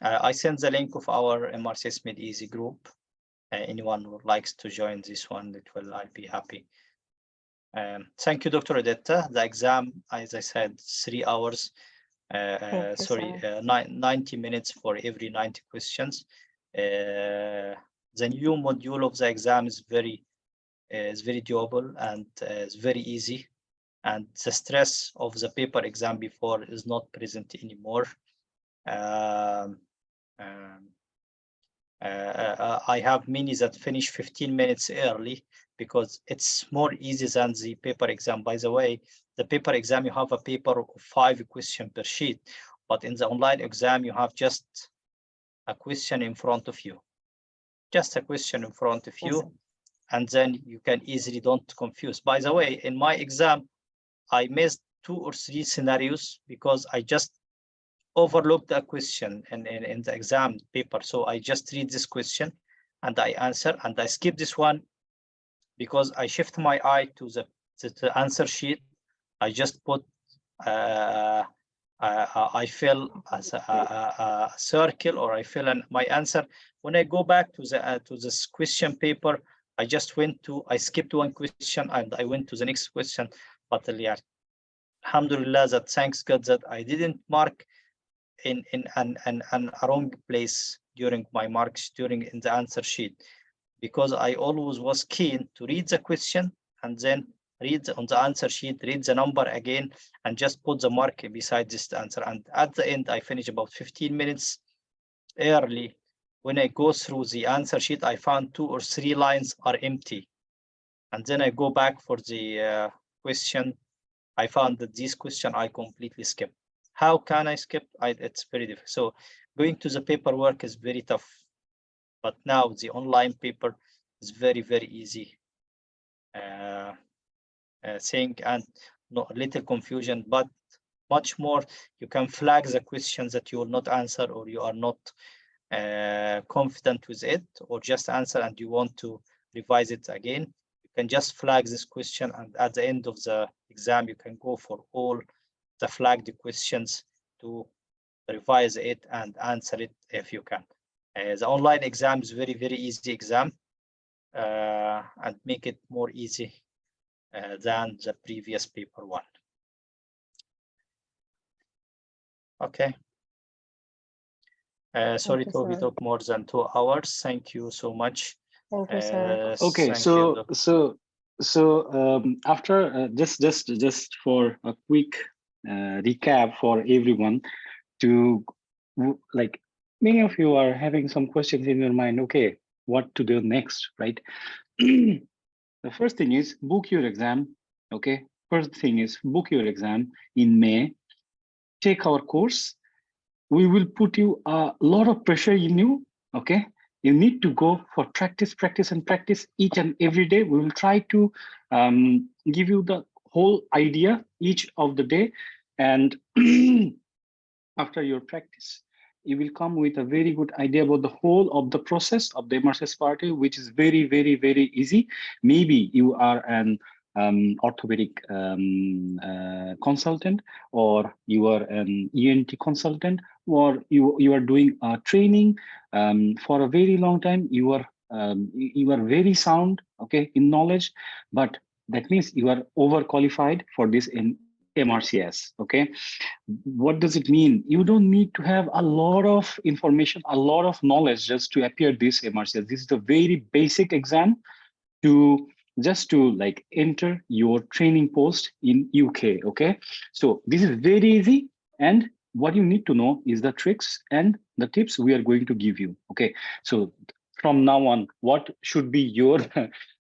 I sent the link of our MRCS Made Easy group. Anyone who likes to join this one, I'll be happy. Thank you, Dr. Odette. The exam, as I said, 3 hours. Sorry, 90 minutes for every 90 questions. The new module of the exam is very doable and is very easy, and the stress of the paper exam before is not present anymore. I have many that finish 15 minutes early because it's more easy than the paper exam. By the way, the paper exam, you have a paper of 5 questions per sheet, but in the online exam, you have just a question in front of you. Just a question in front of you, and then you can easily don't confuse. By the way, in my exam, I missed 2 or 3 scenarios because I just overlooked a question in the exam paper. So I just read this question and I answer, and I skip this one because I shift my eye to the answer sheet. I just put I fill as a circle, or I fill in my answer. When I go back to this question paper, I skipped one question and I went to the next question. But alhamdulillah, that thanks God that I didn't mark in a wrong place during my marks in the answer sheet, because I always was keen to read the question and then read on the answer sheet, read the number again, and just put the mark beside this answer. And at the end, I finish about 15 minutes early. When I go through the answer sheet, I found 2 or 3 lines are empty. And then I go back for the question. I found that this question I completely skipped. How can I skip? It's very difficult. So going to the paperwork is very tough. But now the online paper is very, very easy thing, and no little confusion, but much more. You can flag the questions that you will not answer, or you are not confident with it, or just answer and you want to revise it again. You can just flag this question, and at the end of the exam, you can go for all the flagged questions to revise it and answer it if you can. The online exam is very, very easy exam, and make it more easy than the previous paper one. Okay. Sorry, we took more than 2 hours. Thank you so much. Thank you, sir. Okay, after just for a quick recap for everyone, to like, many of you are having some questions in your mind. Okay, what to do next, right? The first thing is book your exam. Okay, first thing is book your exam in May. Take our course. We will put you a lot of pressure in you. Okay, you need to go for practice each and every day. We will try to give you the whole idea each of the day, and after your practice, you will come with a very good idea about the whole of the process of the MRCS Part A, which is very, very, very easy. Maybe you are an orthopedic consultant, or you are an ENT consultant, or you are doing a training for a very long time. You are very sound, okay, in knowledge, but that means you are overqualified for this in MRCS. Okay, what does it mean? You don't need to have a lot of information, a lot of knowledge just to appear this MRCS. This is the very basic exam to like enter your training post in UK. Okay, so this is very easy, and what you need to know is the tricks and the tips we are going to give you. Okay, so from now on, what should be your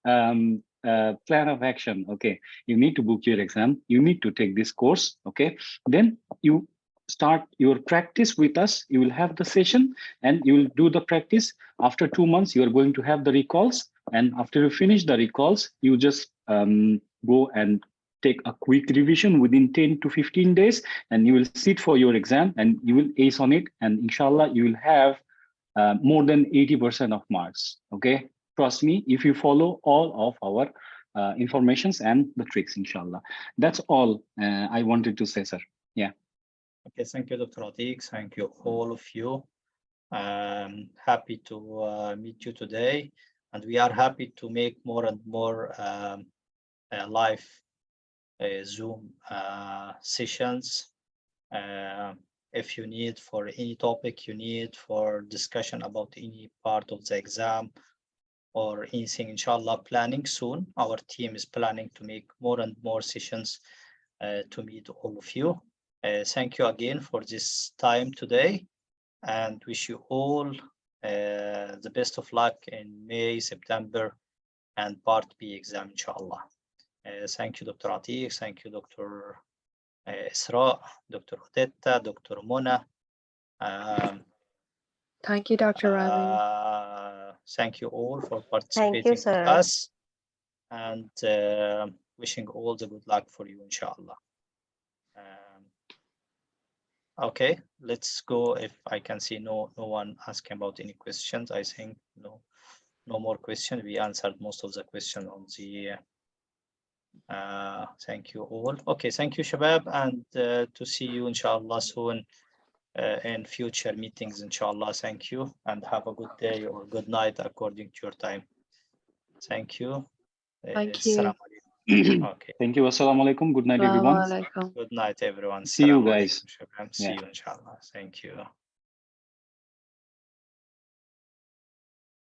plan of action. Okay, you need to book your exam, you need to take this course. Okay, then you start your practice with us. You will have the session and you will do the practice. After 2 months, you are going to have the recalls, and after you finish the recalls, you just go and take a quick revision within 10 to 15 days, and you will sit for your exam and you will ace on it, and inshallah you will have more than 80% of marks. Okay, trust me, if you follow all of our informations and the tricks, inshallah. That's all I wanted to say, sir. Yeah. Okay, thank you, Dr. Atiq. Thank you, all of you. Happy to meet you today, and we are happy to make more and more live Zoom sessions. If you need for any topic, you need for discussion about any part of the exam or anything, inshallah, planning soon. Our team is planning to make more and more sessions to meet all of you. Thank you again for this time today, and wish you all the best of luck in May, September, and Part B exam, inshallah. Thank you, Dr. Atiq. Thank you, Dr. Isra, Dr. Odetta, Dr. Mona. Thank you, Dr. Ramy. Thank you all for participating with us, and wishing all the good luck for you, inshallah. Okay, let's go. If I can see no one asking about any questions, I think no more questions. We answered most of the questions on the thank you all. Okay, thank you, Shabab, and to see you inshallah soon in future meetings, inshallah. Thank you, and have a good day or good night according to your time. Thank you. Thank you. Okay. Thank you. Assalamu alaikum. Good night, everyone. Good night, everyone. See you guys. See you, inshallah. Thank you.